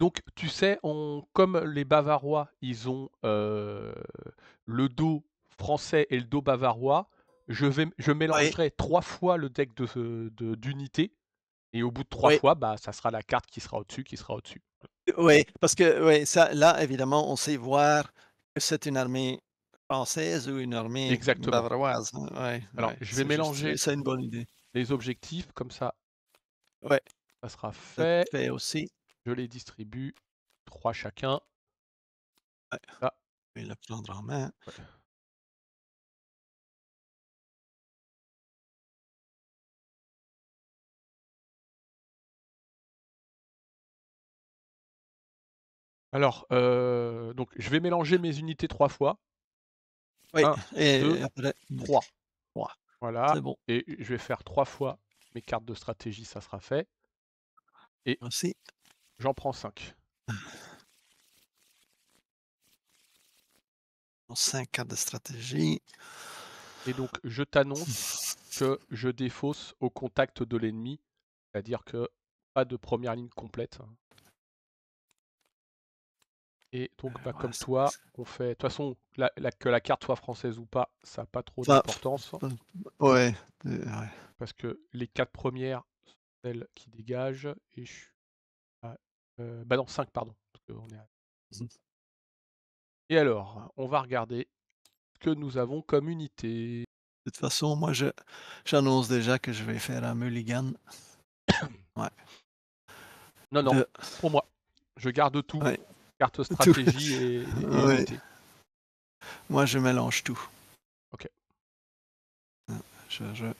Donc tu sais, comme les Bavarois, ils ont le dos français et le dos bavarois, je Oui, mélangerai 3 fois le deck d'unités et au bout de 3 oui, fois, bah, ça sera la carte qui sera au-dessus, qui sera au-dessus. oui, parce que oui, ça là, évidemment, on sait voir que c'est une armée française ou une armée Exactement. bavaroise, hein. Ouais, Alors ouais, je vais c'est juste, mélanger c'est une bonne idée. les objectifs, comme Ouais, ça sera ça fait. fait aussi. Je les distribue, 3 chacun. Ouais, Là, je vais le prendre en main. ouais. Alors, donc je vais mélanger mes unités 3 fois. Oui, 1, 2, et après 3. 3. Voilà, C'est bon. et je vais faire 3 fois mes cartes de stratégie, ça sera fait, et Aussi, j'en prends 5. 5 cartes de stratégie. Et donc je t'annonce que je défausse au contact de l'ennemi, c'est-à-dire que pas de première ligne complète. Et donc, bah, Ouais, comme toi, on fait. De toute façon, que la carte soit française ou pas, ça n'a pas trop enfin, d'importance, ouais, ouais. parce que les 4 premières sont celles qui dégagent, et je suis à, bah non, 5, pardon. Parce que Mmh. Et alors, on va regarder ce que nous avons comme unité. De toute façon, moi, j'annonce déjà que je vais faire un mulligan. Ouais, Non, non, de pour moi. Je garde tout, ouais, carte tout stratégie et ouais, unité. moi, je mélange tout. Ok. Je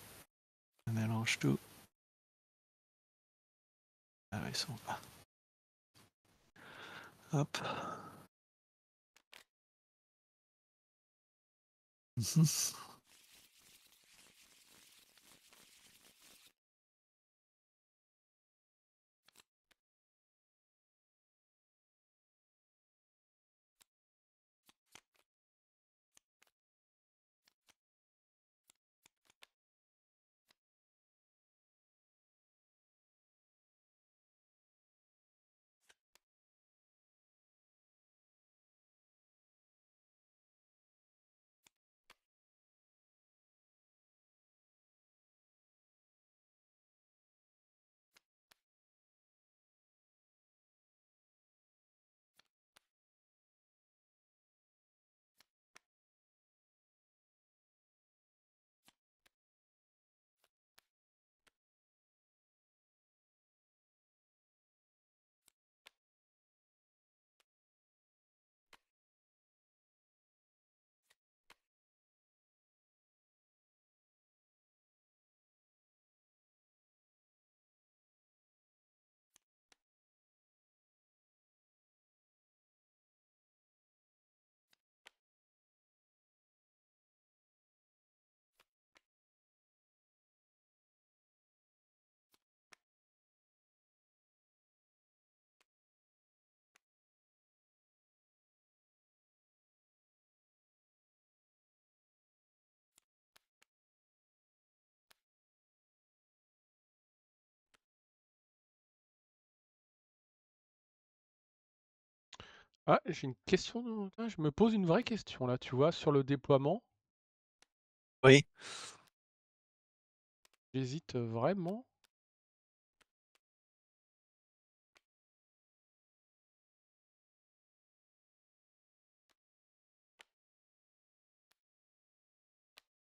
mélange tout. Ah ouais, ils sont pas hop. Mmh. Ah, j'ai une question. Ah, je me pose une vraie question là, tu vois, sur le déploiement. Oui. J'hésite vraiment.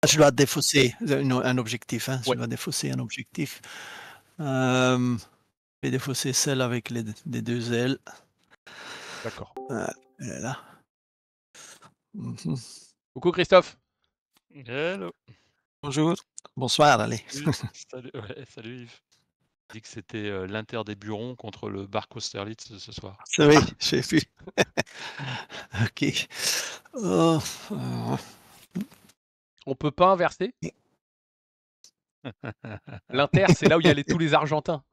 Je dois défausser un objectif, hein, je Ouais, dois défausser un objectif. Hem, je vais défausser celle avec les 2 ailes. d'accord. Elle est là. Mmh. Coucou Christophe. Hello. Bonjour. Bonsoir, allez. Oui, salut, ouais, salut Yves. Dit que c'était l'Inter des Burons contre le Barque Austerlitz ce soir. Oui, Ah, j'ai vu. OK. Oh, oh. on peut pas inverser. L'Inter, c'est là où il y a tous les Argentins.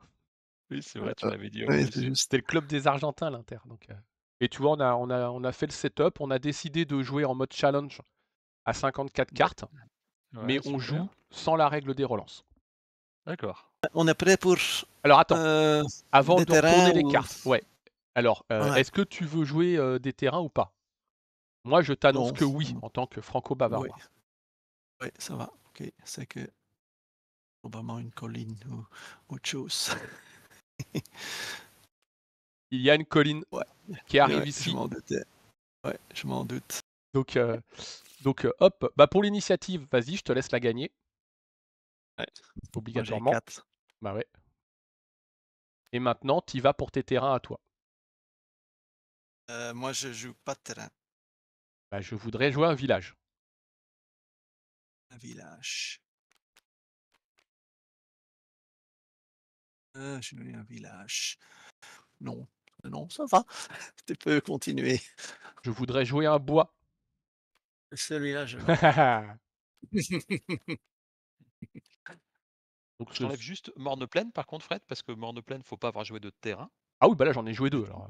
Oui, c'est vrai, tu m'avais dit en Oui, c'est plus. juste. C'était le club des Argentins, l'Inter. Donc, et tu vois, on a fait le setup. On a décidé de jouer en mode challenge à 54 Ouais, cartes, mais ouais, on super. joue sans la règle des relances. D'accord. On est prêt pour, Alors attends, avant de des terrains retourner les ou cartes, ouais. Alors, Ouais. est-ce que tu veux jouer des terrains ou pas? Moi, je t'annonce Non. que oui, en tant que Oui, franco-bavarois. oui, ça va. Ok, c'est que probablement une colline ou autre chose. Il y a une colline Ouais, qui arrive ouais, je ici. m'en doutais. Ouais, je m'en doute. Donc, hop, bah pour l'initiative, vas-y, je te laisse la gagner, Ouais. Moi, j'ai obligatoirement. 4. Bah ouais. Et maintenant, tu y vas pour tes terrains à toi. Moi, je joue pas de terrain. Bah, je voudrais jouer un village. Un village. Je veux un village. Non, non, ça va. Tu peux continuer. Je voudrais jouer un bois. Celui-là, je l'ai. Donc, Je t'enlève juste Morne-Plaine, par contre, Fred, parce que Morne-Plaine, faut pas avoir joué de terrain. Ah oui, bah là, j'en ai joué 2 alors.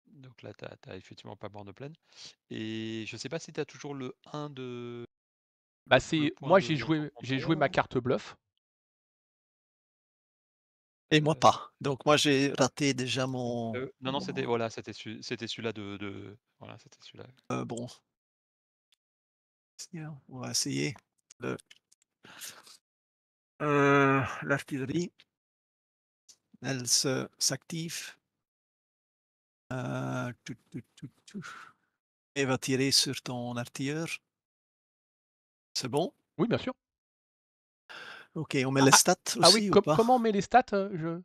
Donc là, tu n'as effectivement pas Morne-Plaine. Et je sais pas si tu as toujours le 1 de. Bah Le c'est point moi de ton j'ai joué ma compteur. carte bluff. Et moi pas. Donc moi, j'ai raté déjà mon Non, c'était voilà, c'était celui-là de. Voilà, c'était celui-là. bon. Tiens, on va essayer le l'artillerie, elle s'active, tout et va tirer sur ton artilleur. C'est bon? Oui, bien sûr. OK, on met les Ah stats ah oui, aussi ou pas? comment on met les stats, je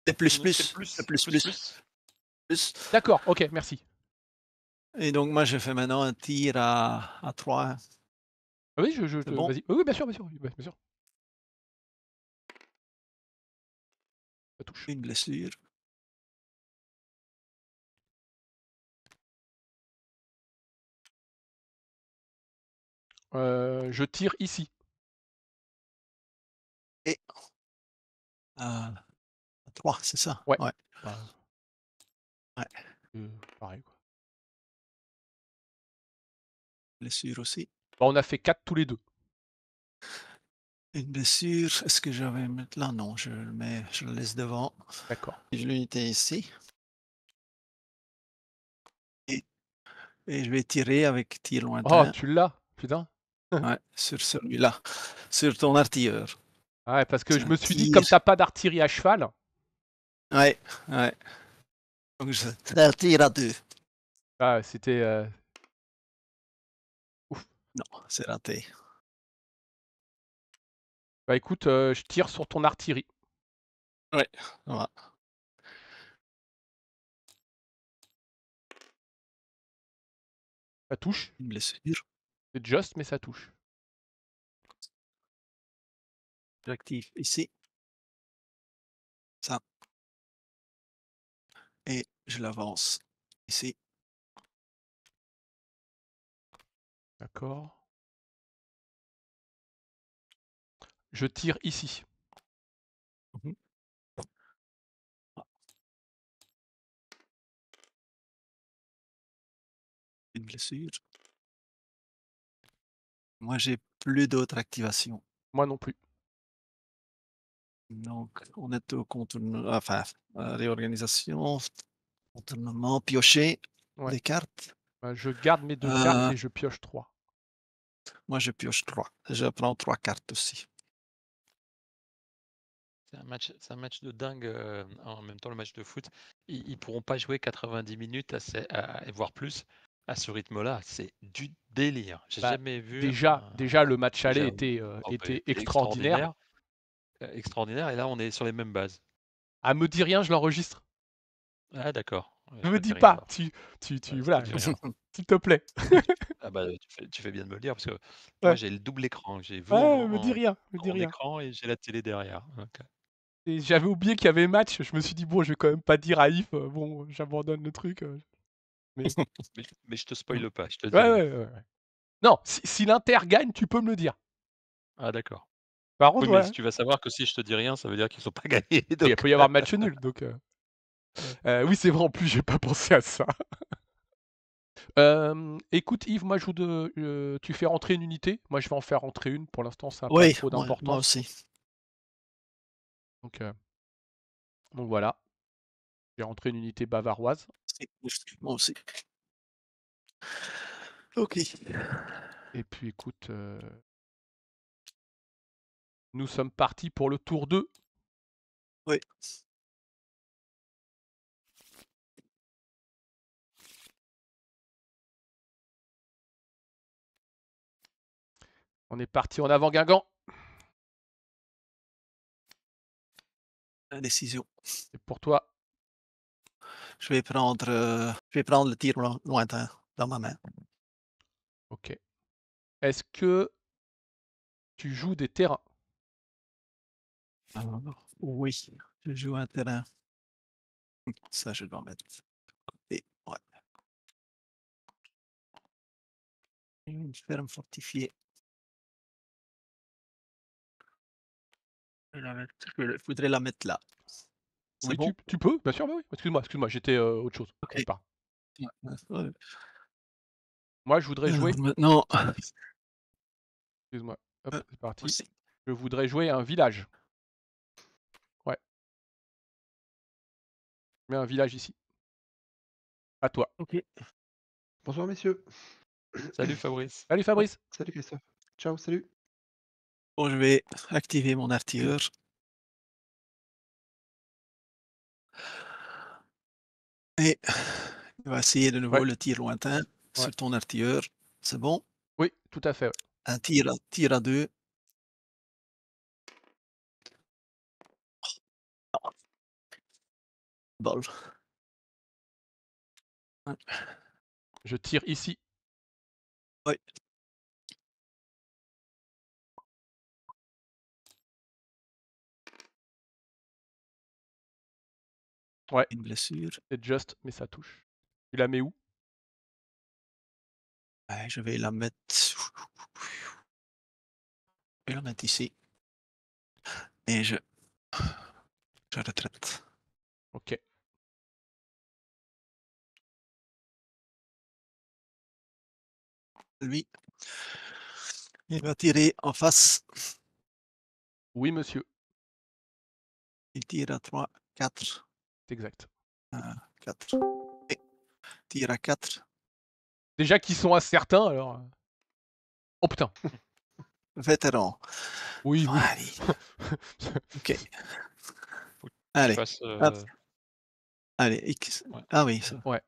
C'est plus, C'est plus, c'est plus, plus, plus, plus, plus. plus D'accord, OK, merci. et donc moi, je fais maintenant un tir à 3. Ah oui, je C'est te bon? vas-y. Oui, oui, bien sûr, oui, bien sûr. Ça touche. Une blessure. Je tire ici. Et à 3, c'est ça? Ouais. Ouais, Bah, ouais. pareil quoi. Blessure aussi. Bah, on a fait 4 tous les 2. Une blessure, est-ce que je vais mettre là? Non, je le laisse devant. D'accord. J'ai l'unité ici et et je vais tirer avec tir Oh, lointain, tu l'as? Putain. ouais, sur celui-là, sur ton artilleur. Ah ouais, parce que C'est je un me suis dit tir, comme tu as pas d'artillerie à cheval. ouais, ouais, donc c'est un tir à 2. Ah, c'était ouf. Non, c'est raté. Bah écoute, je tire sur ton artillerie. Ouais, ça va. Ça touche. Une blessure, C'est just, mais ça touche. j'active ici, ça et je l'avance ici. D'accord. Je tire ici. Mmh. Ah, une blessure. Moi, j'ai plus d'autres activations. Moi non plus. Donc on est au contournement, enfin, réorganisation, contournement, piocher Ouais. des cartes. Bah, je garde mes 2 cartes Heu, et je pioche 3. moi, je pioche 3. Je prends 3 cartes aussi. C'est un match de dingue en même temps le match de foot. Ils pourront pas jouer 90 minutes et voire plus à ce rythme-là. C'est du délire. J'ai Bah, jamais vu déjà le match aller déjà était, oh, bah, était extraordinaire. extraordinaire, extraordinaire. Et là, on est sur les mêmes bases. Ah, me dis rien, je l'enregistre. Ah d'accord. Ouais, je Me te dis dis rien pas, alors. tu Ouais, je te voilà, dis rien. s'il te plaît. Ah bah tu fais bien de me le dire parce que moi Ouais. j'ai le double écran. J'ai vous Ouais, me dis en rien, me dis grand rien. écran et j'ai la télé derrière. Donc, Et j'avais oublié qu'il y avait match, je me suis dit: «Bon, je vais quand même pas dire à Yves, bon, j'abandonne le truc», mais mais je te spoile pas, je te dis ouais, rien. ouais, ouais, ouais. Non, si l'Inter gagne, tu peux me le dire. Ah d'accord. Par Oui, contre, mais ouais, tu vas savoir que si je te dis rien, ça veut dire qu'ils sont pas gagnés. il Donc peut y avoir match nul, donc oui, c'est vrai, en plus, j'ai pas pensé à ça. Écoute Yves, moi je vous tu fais rentrer une unité, moi je vais en faire rentrer une, pour l'instant ça a pas Oui, trop moi d'importance, aussi. donc voilà. J'ai rentré une unité bavaroise. Moi aussi. Ok. Et puis écoute, nous sommes partis pour le tour 2. Oui. On est parti en avant Guingamp. La décision. Et pour toi, Je vais prendre le tir lointain dans ma main. ok. Est-ce que tu joues des terrains? Alors, oui, je joue un terrain. Ça, je dois mettre. Et, ouais. Une ferme fortifiée. Je voudrais la mettre là. C'est Oui, bon? tu peux, bien sûr, bah oui. Excuse-moi, j'étais autre chose. Ok. Quelque part. Ouais. Moi, je voudrais jouer. Alors maintenant, Excuse-moi. Hop, c'est parti. aussi. Je voudrais jouer un village. Ouais. Je mets un village ici. À toi. Ok. Bonsoir messieurs. Salut Fabrice. Salut Fabrice. Salut Christophe. Ciao, salut. Bon, je vais activer mon artilleur. Et il va essayer de nouveau Ouais. le tir lointain Ouais. sur ton artilleur. C'est bon? Oui, tout à fait. Ouais. Un tir à 2. Bol. Ouais. Je tire ici. Oui. Ouais. Une blessure. C'est just, mais ça touche. Tu la mets où? Ouais, je vais la mettre. Je vais la mettre ici. Et je retraite. Ok. Lui, il va tirer en face. Oui, monsieur. Il tire à 3, 4. C'est exact. 4. Et tire à 4. Déjà qu'ils sont incertains, alors. Oh putain. Vétéran. Oui, oui. Allez. Ok. Faut que tu Allez. fasses, Hop. Allez. X. Ouais. Ah oui, ça. Ouais.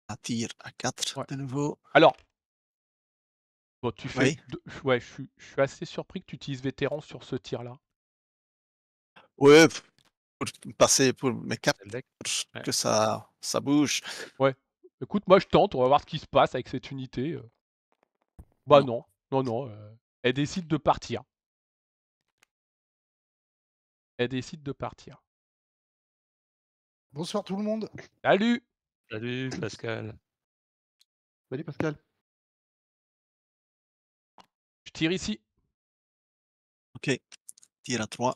Un tir à 4 Ouais. de nouveau. Alors. Bon, tu fais. Oui. Ouais, je suis assez surpris que tu utilises vétéran sur ce tir-là. Ouais, pour passer pour mes caps, select. pour Ouais. que ça bouge. Ouais. Écoute, moi je tente, on va voir ce qui se passe avec cette unité. Bah Non. non. Elle décide de partir. Elle décide de partir. Bonsoir tout le monde. Salut! Salut Pascal. Salut Pascal. Je tire ici. Ok. Tir à 3.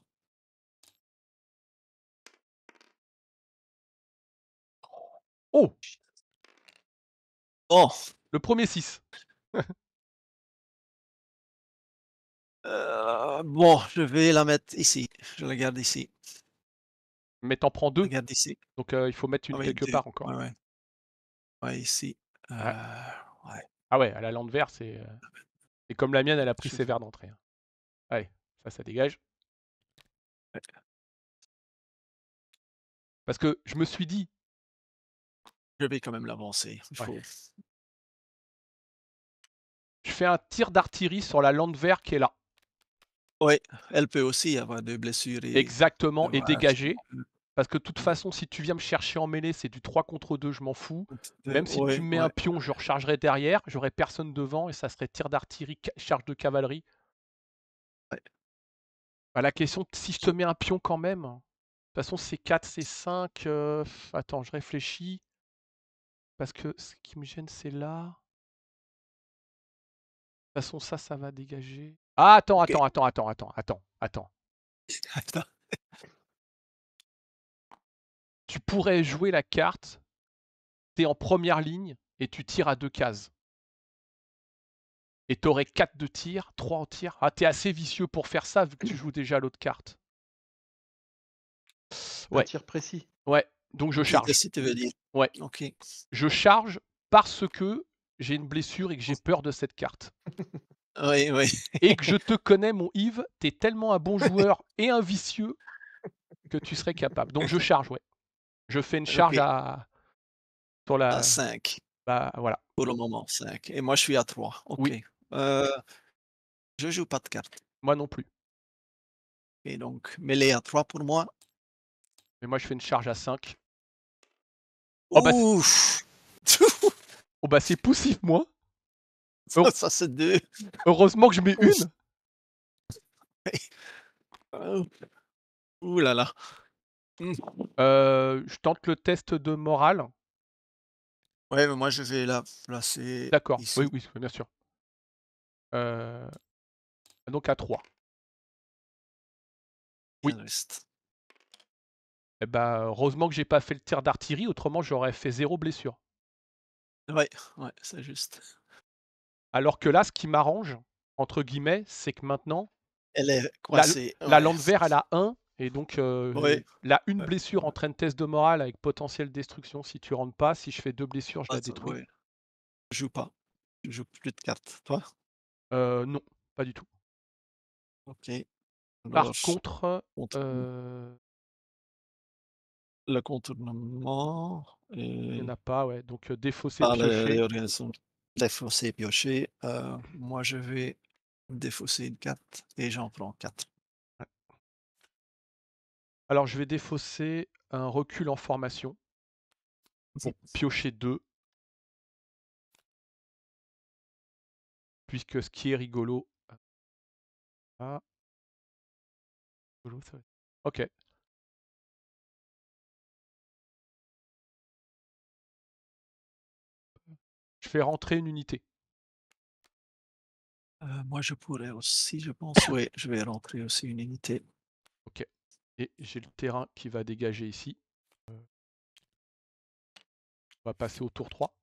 Oh! Oh! Le premier 6. Bon, je vais la mettre ici. Je la garde ici. Mais t'en prends Je la 2. garde ici. Donc il faut mettre Ah une oui, quelque 2. part encore. Ouais, ouais. Ouais, ici. Ouais. Ouais. Ah ouais, à la lande vert, c'est. Et comme la mienne, elle a pris Je- ses verres d'entrée. Allez, ça dégage. Ouais. Parce que je me suis dit. Je vais quand même l'avancer. Il Ouais. faut. Je fais un tir d'artillerie sur la lande vert qui est là. Ouais, elle peut aussi avoir des blessures et Exactement, et ouais, dégager. Parce que de toute Ouais. façon, si tu viens me chercher en mêlée, c'est du 3 contre 2, je m'en fous. Même si tu Ouais, me mets un pion, je rechargerai derrière, j'aurai personne devant et ça serait tir d'artillerie, charge de cavalerie. Ouais. Bah, la question, si je te mets un pion quand même, de toute façon c'est 4, c'est 5. Attends, je réfléchis. Parce que ce qui me gêne, c'est là. De toute façon, ça va dégager. Ah, attends. Ok. Attends. Attends. Tu pourrais jouer la carte, t'es en première ligne et tu tires à 2 cases. Et t'aurais 4 de tir, 3 en tir. Ah, t'es assez vicieux pour faire ça vu que tu joues déjà l'autre carte. Un Ouais, tir précis. ouais, donc je charge. Si tu veux dire. Ouais, OK. je charge parce que j'ai une blessure et que j'ai peur de cette carte. Oui, oui. Et que je te connais, mon Yves, tu es tellement un bon joueur et un vicieux que tu serais capable. Donc je charge, ouais. Je fais une charge OK. sur À la 5 bah, voilà. pour le moment, 5 et moi je suis à 3. OK. Oui, Je joue pas de cartes moi non plus. et donc mêlée à 3 pour moi. Mais moi, je fais une charge à 5. Oh bah, Ouf! c'est poussif, moi. Ça c'est 2. Heureusement que je mets Ouf! une. Oh. Ouh là là. Mmh. Je tente le test de morale. Ouais, mais moi je vais la placer D'accord, oui, ici. oui, bien sûr. Heu, donc à 3. Et Oui. le reste. Et bah, heureusement que j'ai pas fait le tir d'artillerie, autrement j'aurais fait 0 blessure. Ouais, ouais, c'est juste. Alors que là, ce qui «m'arrange» entre guillemets, c'est que maintenant, Elle est la coincée, la ouais. lande vert, elle a 1 et donc Ouais, la une ouais, blessure ouais. entraîne test de morale avec potentiel destruction si tu rentres pas. Si je fais 2 blessures, je Ah la ça, détruis. ouais. Je joue pas. Je joue plus de cartes. Toi? Non, pas du tout. OK. Par Alors je contre, contourne le contournement il y en et a pas, ouais, donc défausser, par piocher. l'organisation défausser, piocher. Moi je vais défausser une carte et j'en prends 4. Ouais. Alors je vais défausser un recul en formation Vas-y. pour piocher 2, puisque ce qui est rigolo ah, rigolo ça va être OK. Je fais rentrer une unité. Moi je pourrais aussi, je pense, oui, je vais rentrer aussi une unité. OK et j'ai le terrain qui va dégager ici. On va passer au tour 3.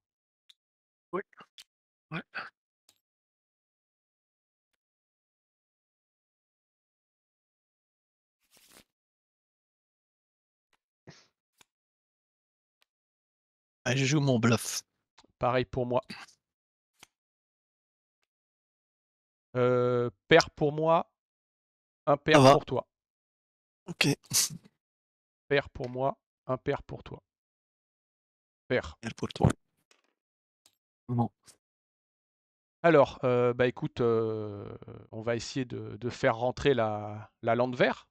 Oui, ouais. Je joue mon bluff. Pareil pour moi. Pair pour moi, Ça impair va, pour toi. OK. Pair pour moi, impair pour toi. Pair. Et pour toi. Bon. Alors, bah, écoute, on va essayer de faire rentrer la lande vert.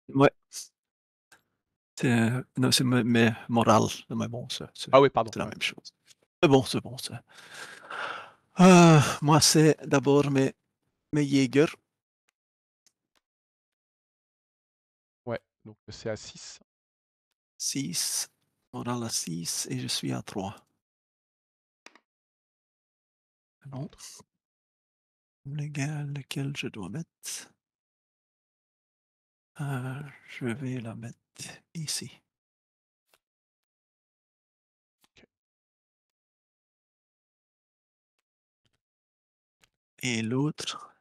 Ouais, non, c'est mais moral, mais bon, c'est Ah oui, pardon, la ouais. même chose. C'est bon ça. Moi, c'est d'abord mes Jäger. Ouais, donc c'est à 6. 6, moral à 6 et je suis à 3. Bon, lequel je dois mettre? Je vais la mettre ici. OK. Et l'autre,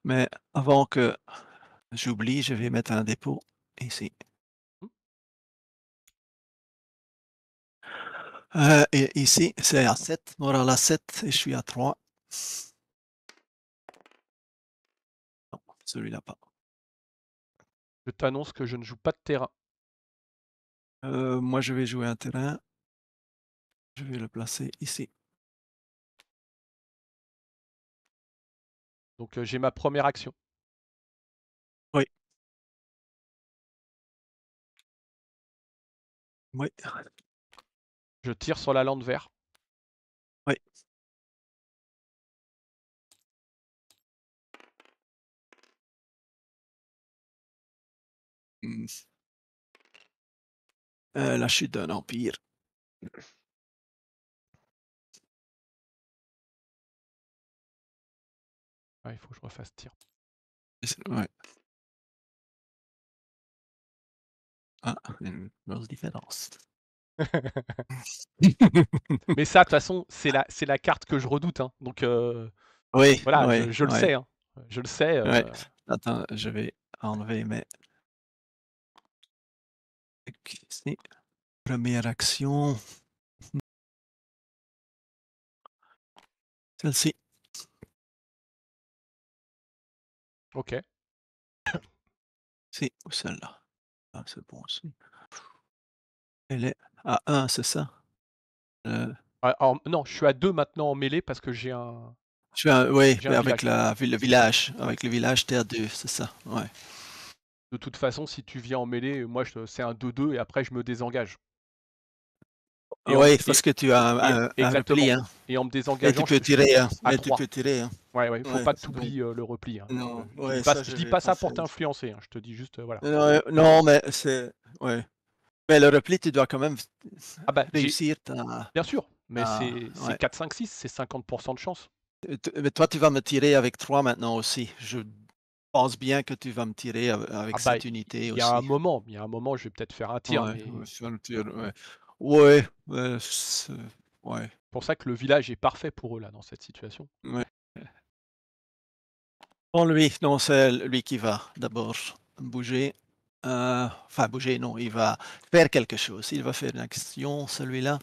mais avant que j'oublie, je vais mettre un dépôt ici. Mmh. Et ici, c'est à 7, moral à 7 et je suis à 3. Non, celui-là pas. Je t'annonce que je ne joue pas de terrain. Moi, je vais jouer un terrain. Je vais le placer ici. Donc j'ai ma première action. Oui. Oui. Je tire sur la lande vert. Oui. Mmh. La chute d'un empire. Ah, il faut que je refasse tir. Ouais. Ah, une grosse différence. Mais ça, de toute façon, c'est la carte que je redoute, hein. Donc Oui, voilà, oui, je le oui, sais, hein. Je le sais, ouais. Attends, je vais enlever mes Ok, ici. Première action. Celle-ci. Ok. Si, ou celle-là. Ah, c'est bon aussi. Elle est à 1, c'est ça? Alors, non, je suis à 2 maintenant en mêlée parce que j'ai un Oui, j'ai un mais avec village. le village. Avec le village, t'es à 2, c'est ça. Ouais. De toute façon, si tu viens en mêlée, moi c'est un 2-2 et après je me désengage. Et en, Oui, et, parce que tu as un repli, exactement. hein. Et en me Et tu désengageant, peux je suis tirer, hein. à Et tu 3. peux tirer, hein. Ouais, ouais, faut Ouais, pas que tu donc, oublies le repli. Hein. non, Je dis ouais, pas, ça, je je dis vais pas pas ça pour faire. t'influencer. Hein. Je te dis juste, voilà. Non, mais c'est. Ouais. Mais le repli, tu dois quand même Ah bah, réussir ta. bien sûr, mais c'est Ouais. 4, 5, 6, c'est 50% de chance. Mais toi, tu vas me tirer avec 3 maintenant aussi. Je pense bien que tu vas me tirer avec Ah bah, cette unité il y a un aussi. moment, je vais peut-être faire un tir, Ouais, mais ouais, c'est sur le tir, ouais. Ouais, ouais. pour ça que le village est parfait pour eux là dans cette situation. Ouais. Bon, lui, non, c'est lui qui va d'abord bouger. Enfin, bouger, non, il va faire quelque chose. Il va faire une action, celui-là.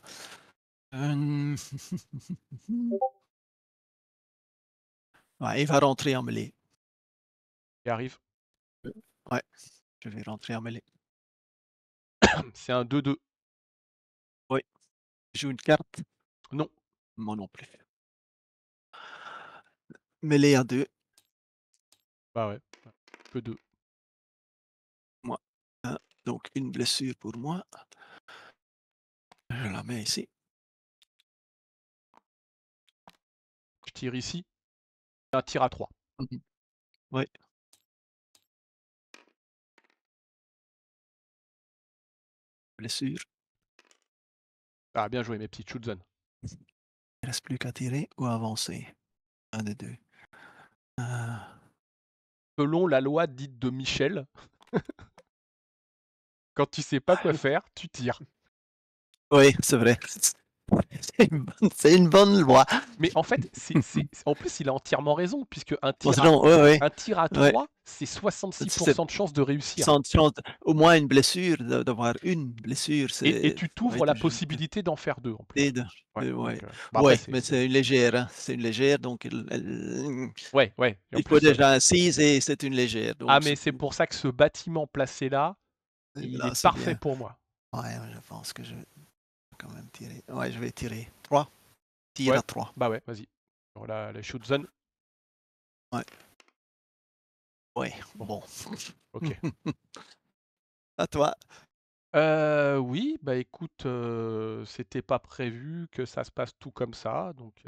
Ouais, il va rentrer en mêlée. Il arrive. Ouais, je vais rentrer en mêlée. C'est un 2-2. Oui. Je joue une carte? Non. Moi non plus. Mêlée à 2. Bah ouais. Que 2. Moi. 1. Donc, une blessure pour moi. Je la mets ici. Je tire ici. Un tir à 3. Oui. Blessure. Ah, bien joué, mes petites Schutzen. Il ne reste plus qu'à tirer ou avancer. Un des deux. Selon la loi dite de Michel, quand tu sais pas quoi faire, tu tires. Oui, c'est vrai. C'est une bonne loi. Mais en fait, en plus, il a entièrement raison, puisque un Bon, tir sinon, ouais, un tir à ouais. 3, c'est C'est 66% de chance de réussir. sans chance, au moins une blessure, d'avoir une blessure, Et c'est. tu Ouais, t'ouvres la possibilité d'en faire 2 en plus. aide. Ouais, Ouais. donc, bah après, Mais c'est une légère, hein. C'est une légère, donc Ouais, ouais. Et en il faut plus, déjà un 6 et c'est une légère. ah, Donc mais c'est pour ça que ce bâtiment placé là, il là, est c'est parfait bien. pour moi. Ouais, je pense que je vais quand même tirer. Ouais, je vais tirer. 3. Tire Ouais. à 3. Bah ouais, vas-y. Voilà, la Schutzen. Ouais. Ouais, bon. Ok. À toi. Oui, bah écoute, c'était pas prévu que ça se passe tout comme ça, donc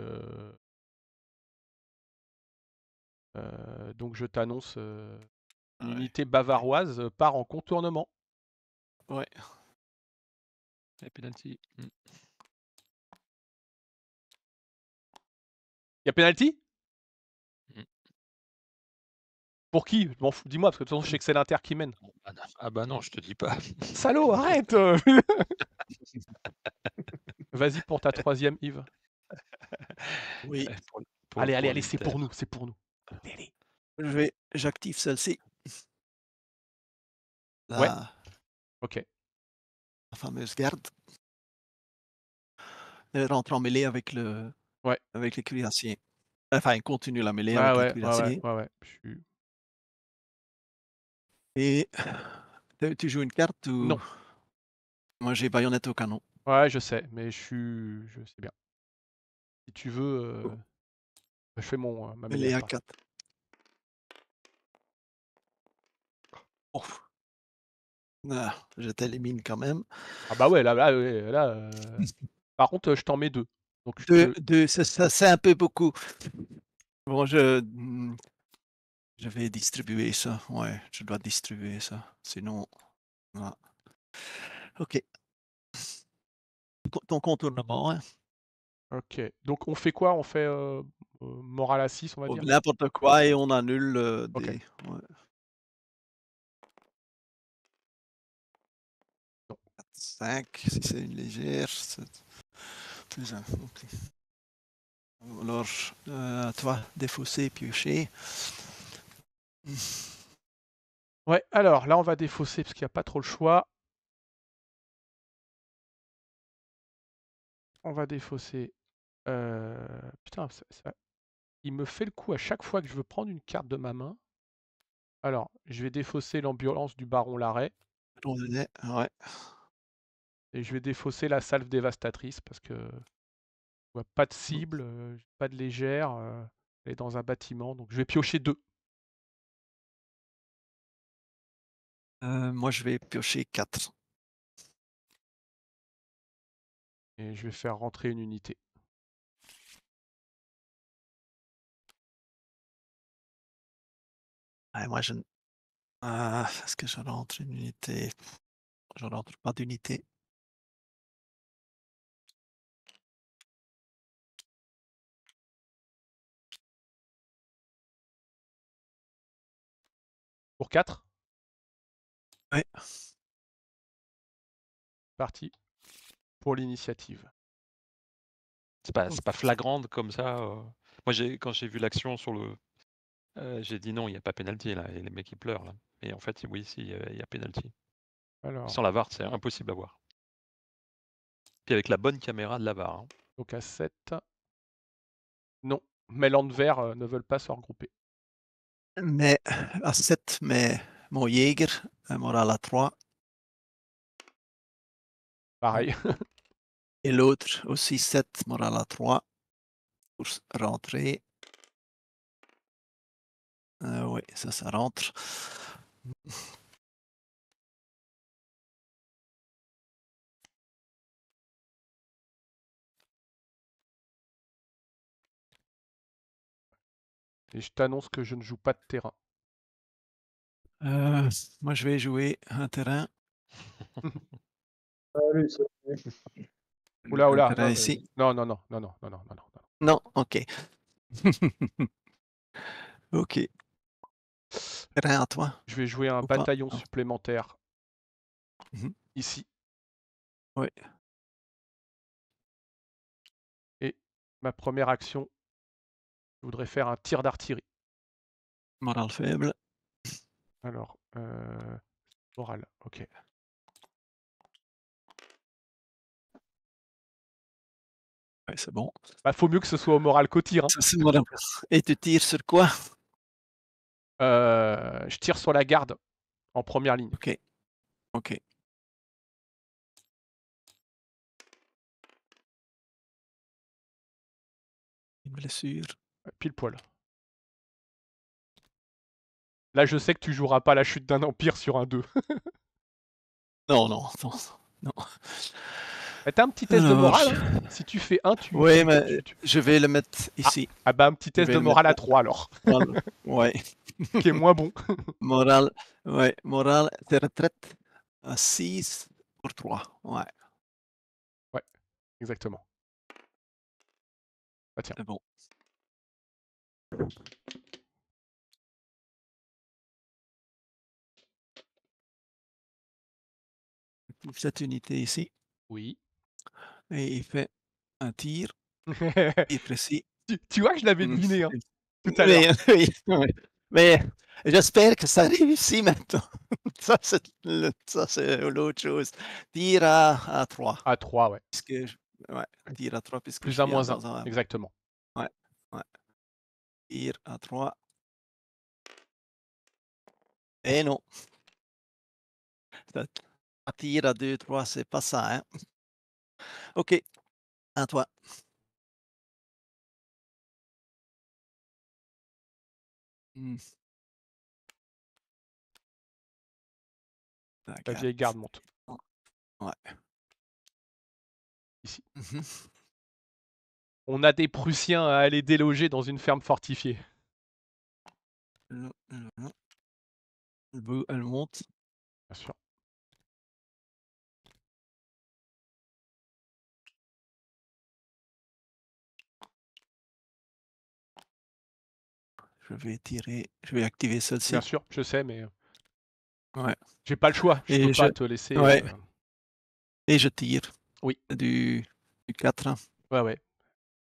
je t'annonce, une Ouais. unité bavaroise part en contournement. Ouais. Et penalty. Y a penalty? Mm. Pour qui? Je m'en fous, dis-moi, parce que de toute façon, je sais que c'est l'Inter qui mène. Ah bah non, je te dis pas. Salaud, arrête! Vas-y pour ta 3e, Yves. Oui. Allez, allez, pour allez, c'est l'Inter. pour nous, c'est pour nous. Allez. J'active celle-ci. Ouais. La Ok. fameuse garde. Elle rentre en mêlée avec Ouais. avec les cuirassiers. Enfin, elle continue la mêlée Ouais, avec les ouais, ouais, ouais, cuirassiers. ouais, ouais. Je suis... Et tu joues une carte ou Non. moi j'ai baïonnette au canon. Ouais, je sais, mais je sais bien. Si tu veux, je fais ma mêlée Mêlée à à 4. 4. Ouf. Ah, je t'élimine quand même. Ah bah ouais, ouais, là, par contre, je t'en mets 2. Donc je 2, te 2, ça c'est un peu beaucoup. Bon, je vais distribuer ça. Ouais, je dois distribuer ça. Sinon, voilà. OK. Ton contournement, hein. OK. Donc on fait quoi? On fait, morale à 6, on va dire? N'importe quoi et on annule OK. des. Ouais. Non. 4, 5, si c'est une légère. Plus un. OK. Alors, à toi, défausser, piocher. Ouais, alors là, on va défausser parce qu'il y a pas trop le choix. On va défausser. Putain, il me fait le coup à chaque fois que je veux prendre une carte de ma main. Alors, je vais défausser l'ambulance du baron Larrey. Rondonnet, ouais. Et je vais défausser la salve dévastatrice parce que je vois pas de cible, pas de légère. Elle est dans un bâtiment. Donc je vais piocher 2. Moi, je vais piocher 4. Et je vais faire rentrer une unité. Ouais, moi, je... est-ce que je rentre une unité? Je rentre pas d'unité. Pour 4. Ouais. Parti. Pour l'initiative. C'est pas flagrant comme ça. Moi, quand j'ai vu l'action sur le. J'ai dit non, il n'y a pas pénalty là. Et les mecs ils pleurent là. Mais en fait, oui, si, il y a pénalty. Alors, Sans la VAR, c'est impossible à voir. Puis avec la bonne caméra de la VAR. Hein. donc à 7. Non, mes landes verts ne veulent pas se regrouper. Mais à 7, mais mon Jäger, morale à 3. Pareil. Et l'autre aussi 7, morale à 3. Pour rentrer. Oui, ça rentre. Et je t'annonce que je ne joue pas de terrain. Moi, je vais jouer un terrain. Salut, Oula, Un oula. terrain ici. Non, non, non, non, non, non, non, non, non. Non, ok. Ok. Terrain à toi. Je vais jouer un Ou pas? bataillon Non. supplémentaire. Mhm. Ici. Oui. Et ma première action, je voudrais faire un tir d'artillerie. Morale faible. Alors, morale, ok. Oui, c'est bon. Bah, faut mieux que ce soit au moral qu'au tir. Hein. Ça, c'est morale. Et tu tires sur quoi? Je tire sur la garde en première ligne. Ok. Ok. Une blessure. Pile poil. Là, je sais que tu joueras pas la chute d'un empire sur un 2. Non, non, non. Non. T'as un petit test de Alors, morale. Hein. Si tu fais 1, tu. Oui, mais je vais le mettre ici. Ah bah, un petit test vais de le morale à mettre 3 alors. Ouais. Qui est moins bon. Morale, ouais, morale, tes retraites à 6 pour 3. Ouais, Exactement. Ah tiens. c'est bon. Cette unité ici, Oui. et il fait un tir, tir précis. tu vois que je l'avais Mm. deviné hein, tout à l'heure. Oui, oui. Mais j'espère que ça réussit maintenant. Ça, c'est l'autre chose. Tir à 3. À 3, ouais. Ouais, tir à 3 puisque Plus je 1, viens moins 1. dans un... Exactement. Ouais, ouais. Tir à 3. Et non. Un tir à 2, 3, c'est pas ça, hein. Ok, à toi. Hmm. La D'accord. vieille garde monte. Ouais. Ici. Mhm. On a des Prussiens à aller déloger dans une ferme fortifiée. Elle monte. Bien sûr. Je vais activer celle-ci. Bien sûr, je sais, mais Ouais. j'ai pas le choix. Je peux pas te laisser. Ouais. Et je tire. Oui. Du 4. Hein. Ouais, ouais.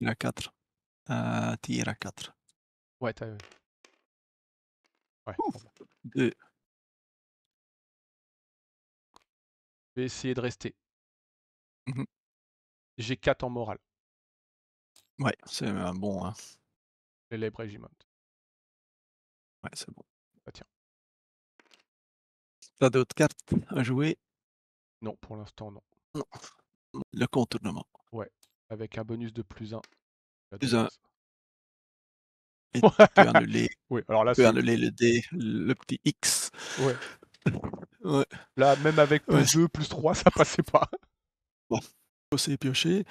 À 4. Tir à 4. Ouais, t'as. Ouais. 2. Je vais essayer de rester. Mhm. J'ai 4 en morale, Ouais, c'est un bon, hein. les Lab Regiment. Ouais, c'est bon. Ah tiens, T'as d'autres cartes à jouer? non, pour l'instant, non. Non. Le contournement. Ouais, avec un bonus de +1. Plus un. Et Ouais. tu peux annuler, Oui, alors là, tu peux c'est... annuler le dé, le petit X. Ouais. Ouais. Là, même avec Ouais, +2, +3, ça passait pas. bon. Aussi piocher.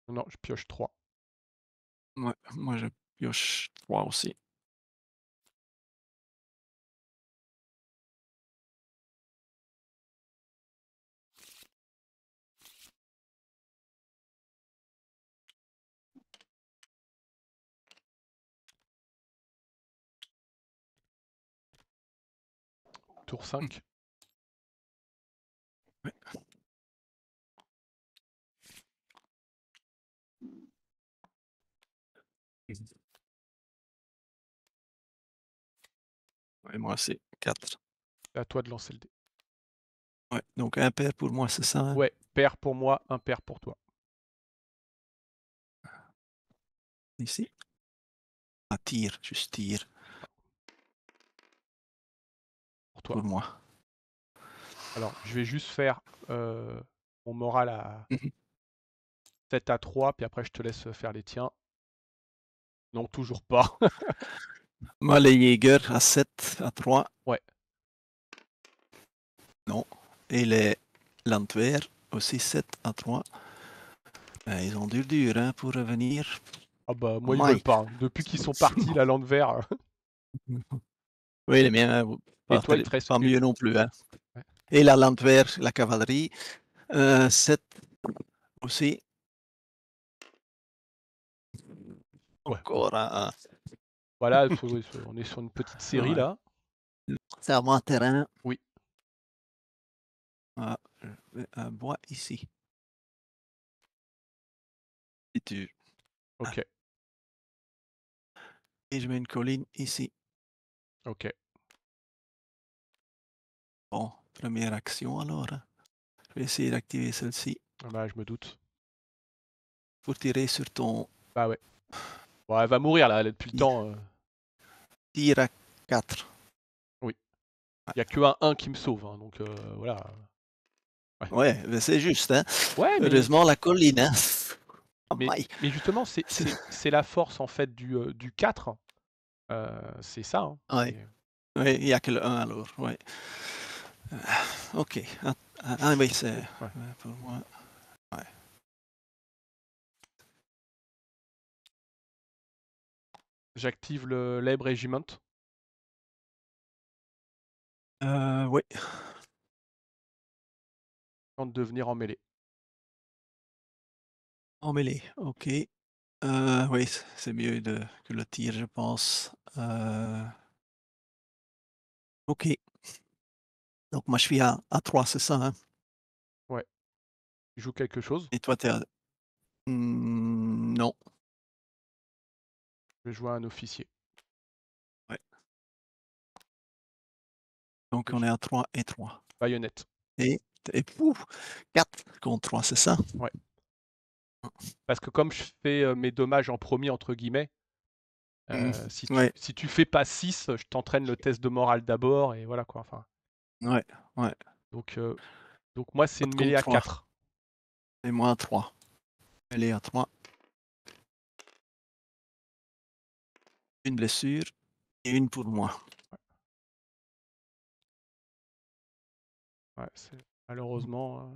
Non, je pioche 3. Ouais, moi je pioche 3 aussi. Tour 5. Ouais. Ouais, moi c'est 4. C'est à toi de lancer le dé. Ouais, donc un pair pour moi, c'est ça, hein? Ouais, pair pour moi, impair pour toi. Ici. Ah, tire, juste tire Pour toi. pour moi. Alors, je vais juste faire mon moral à Mhm. 7 à 3, puis après je te laisse faire les tiens. Non, toujours pas. Moi, les Jäger à 7 à 3. Ouais. Non. Et les Landwehr aussi 7 à 3. Ben, ils ont dur hein, pour revenir. Ah bah, moi, ils My. veulent pas. Hein. Depuis qu'ils sont partis, la lande vert. Oui, les miens, Et toi, il te reste pas une. mieux non plus. Hein. Ouais. Et la Landwehr, la cavalerie, 7 aussi. Ouais. Encore un. Voilà, on est sur une petite série Ouais. là. C'est à moi terrain. Oui. Ah, je mets un bois ici. Et tu. Ok. Et je mets une colline ici. Ok. Bon, première action alors. Hein. Je vais essayer d'activer celle-ci Ah bah, je me doute. pour tirer sur ton Bah ouais. Bon, elle va mourir là, depuis le temps. tir à 4. Oui. Il n'y a que un 1 qui me sauve, hein, donc voilà. Ouais, ben c'est juste. Hein. Ouais, Heureusement, la colline. Hein. Oh mais my. justement, c'est la force en fait du 4. C'est ça. Hein. Ouais. Oui, il n'y a que le 1 alors. Ouais. Ok. Ah oui, c'est Ouais. pour moi. Ouais. J'active le Lab Regiment. Oui. Tente de venir en mêlée. En mêlée, ok. Oui, c'est mieux que le tir, je pense. Ok. Donc moi je suis à 3, c'est ça. Hein? Ouais. Tu joues quelque chose. Et toi, tu es à... non. Je vais jouer un officier. Ouais. Donc on est à 3 et 3. Baïonnette. Et pouf, 4 contre 3, c'est ça? Ouais. Parce que comme je fais mes dommages en premier, entre guillemets, Ouais, si tu fais pas 6, je t'entraîne le test de morale d'abord, et voilà quoi. Enfin, ouais. donc moi, c'est 4 une mêlée contre à 3. 4. Et moi à 3. Elle est à 3. Une blessure et une pour moi. Ouais, malheureusement,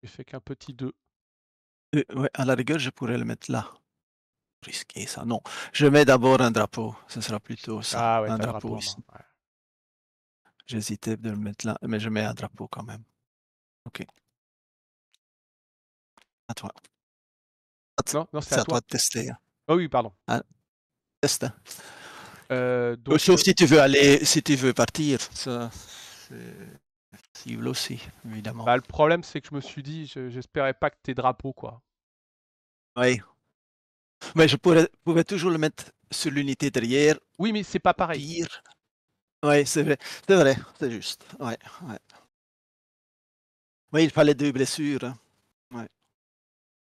j'ai fait qu'un petit 2. Ouais, à la rigueur, je pourrais le mettre là. Risqué ça, non. Je mets d'abord un drapeau. Ce sera plutôt ça. Ah ouais, Un t'as le drapeau drapeau en ici. main. Ouais. J'hésitais de le mettre là, mais je mets un drapeau quand même. Ok. À toi. Non, c'est à C'est à toi. toi de tester. Hein. Ah oui, pardon. Teste. Hein. Donc, Sauf si tu veux aller, si tu veux partir. Ça, c'est possible aussi, évidemment. bah, le problème, c'est que je me suis dit, j'espérais pas que tes drapeaux, quoi. Oui. Mais je pouvais toujours le mettre sur l'unité derrière. Oui, mais c'est pas pareil. Pire. Oui, c'est vrai. C'est vrai, c'est juste. Ouais. Oui, il fallait 2 blessures. Hein.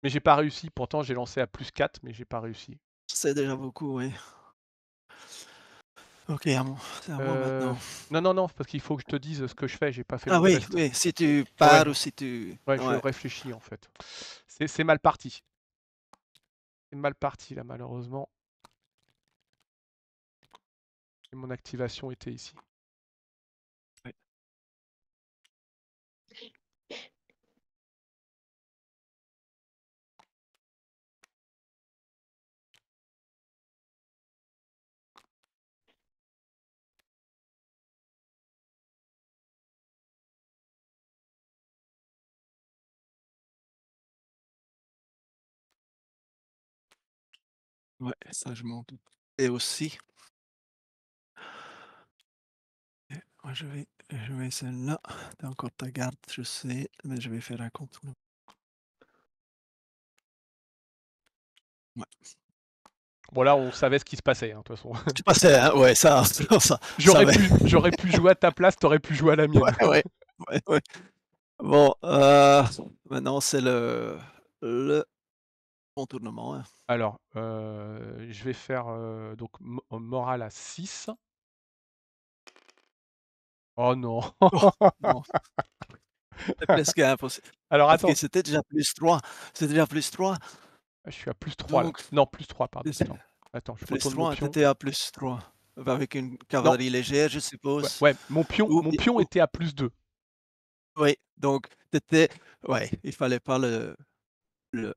Mais j'ai pas réussi, pourtant j'ai lancé à +4, mais j'ai pas réussi. C'est déjà beaucoup, oui. Ok, c'est à moi Euh, maintenant. non, parce qu'il faut que je te dise ce que je fais, j'ai pas fait Ah mon oui, test. oui, si tu Ouais, pars ou si tu... ouais, je Ouais. réfléchis en fait. C'est mal parti. C'est mal parti là, malheureusement. Et mon activation était ici. Ouais. Ouais, ça je m'en doute. Et aussi, moi je vais jouer celle-là. T'as encore ta garde, je sais, mais je vais faire un contour. Ouais. Bon là, on savait ce qui se passait, hein, de toute façon. Tu passais, hein? Ouais, ça, ça, J'aurais va. pu jouer à ta place, t'aurais pu jouer à la mienne. Ouais, ouais, ouais. Bon, maintenant c'est le contournement. Hein. Alors, je vais faire donc morale à 6. Oh non. Non, c'est presque impossible. Alors Parce que attends, c'était déjà +3. C'était déjà +3. je suis à +3 là. Donc, Non, +3, pardon. c'est- Attends, je retourne mon +3, pion. t'étais à +3. Avec une Non, cavalerie légère, je ouais, suppose. ouais, mon pion Ou- était à +2. Oui, donc t'étais... Ouais, il fallait pas le 2.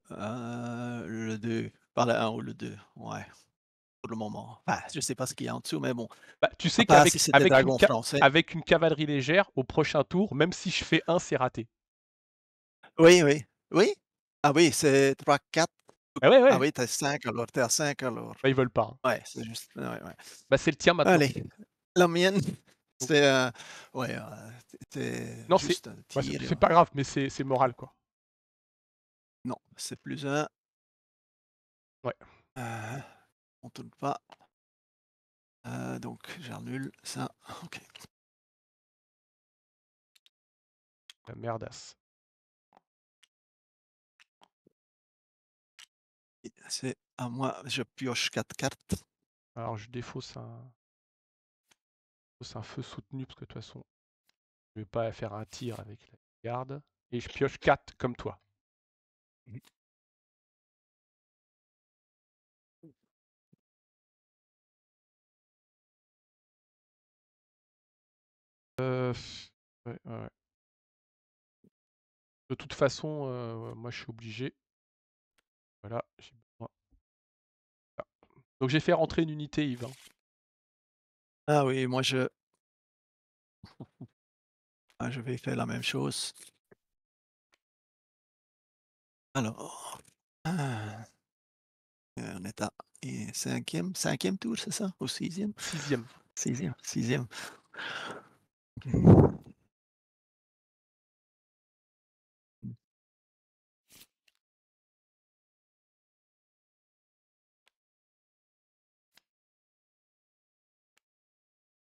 Pas le 1 ou le 2. Ouais, pour le moment. Enfin, je sais pas ce qu'il y a en dessous, mais bon. Bah, tu À sais part si c'était dragon français. avec une cavalerie légère, au prochain tour, même si je fais 1, c'est raté. Oui, oui. Oui? Ah oui, c'est 3, 4. Ah ouais, Ah ouais. oui, t'es 5 alors, t'es à 5 alors. Bah, ils veulent pas, hein. Ouais, c'est juste. Ouais, ouais. Bah, c'est le tien maintenant. Allez, la mienne, Donc, c'est ouais, c'était non, juste un bah, tir. c'est pas grave, mais c'est moral, quoi. Non, c'est +1. Ouais. On tourne pas. Donc j'annule ça. Ok. La merdasse. C'est à moi, je pioche 4 cartes. Alors, je défausse un feu soutenu, parce que de toute façon, je vais pas faire un tir avec la garde. Et je pioche 4 comme toi. Ouais, ouais. De toute façon, moi je suis obligé. Voilà, j'ai besoin. Ah. Donc j'ai fait rentrer une unité, Yves. Hein. Ah oui, moi je vais faire la même chose. Alors, on est à 5e tour, c'est ça? Ou 6e? 6e. 6e.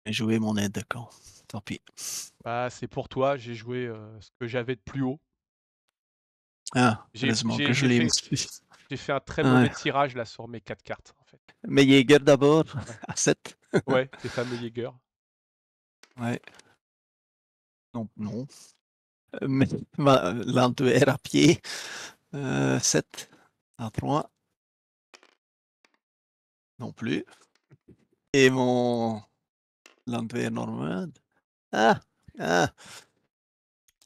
J'ai joué mon aide de camp. Tant pis. Bah, c'est pour toi, j'ai joué ce que j'avais de plus haut. Ah, J'ai heureusement que j'ai- je j'ai l'ai fait, mis. j'ai fait un très Ouais. mauvais tirage là sur mes 4 cartes, en fait. Mais Jäger d'abord, Ouais, à 7. ouais, tes fameux Jäger. Ouais. Non, non. Mais l'Antuaire à pied, 7 à 3. Non plus. Et mon l'Antuaire normande. Ah, ah,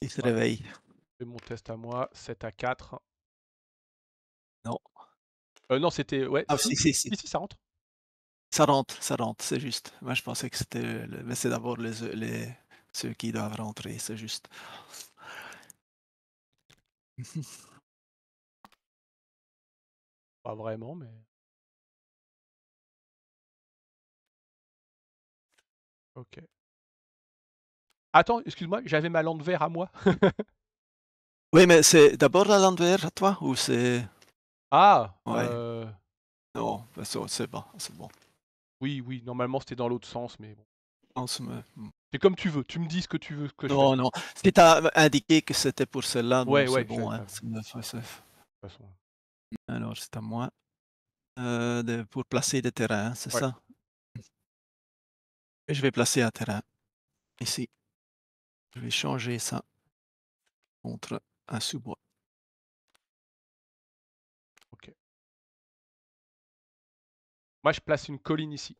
il se Ouais. réveille. Je fais mon test à moi, 7 à 4. Non. Non, c'était... Ouais, Ah, si, si, si. ça rentre. Ça rentre, c'est juste. Moi, je pensais que c'était. Mais c'est d'abord ceux qui doivent rentrer, c'est juste. Pas vraiment, mais... Ok. Attends, excuse-moi, j'avais ma lande vert à moi. Oui, mais c'est d'abord la Landwehr à toi ou c'est. Ah Ouais. Non, c'est bon, c'est bon. oui, normalement c'était dans l'autre sens, mais bon. pense C'est comme tu veux. Tu me dis ce que tu veux que je fasse. Non, non. Si tu as indiqué que c'était pour celle-là, Ouais, non, ouais, c'est bon. Hein. de toute façon. Alors, c'est à moi. Pour placer des terrains, c'est Ouais. ça? Et je vais placer un terrain ici. Je vais changer ça contre un sous-bois. Ok. Moi, je place une colline ici.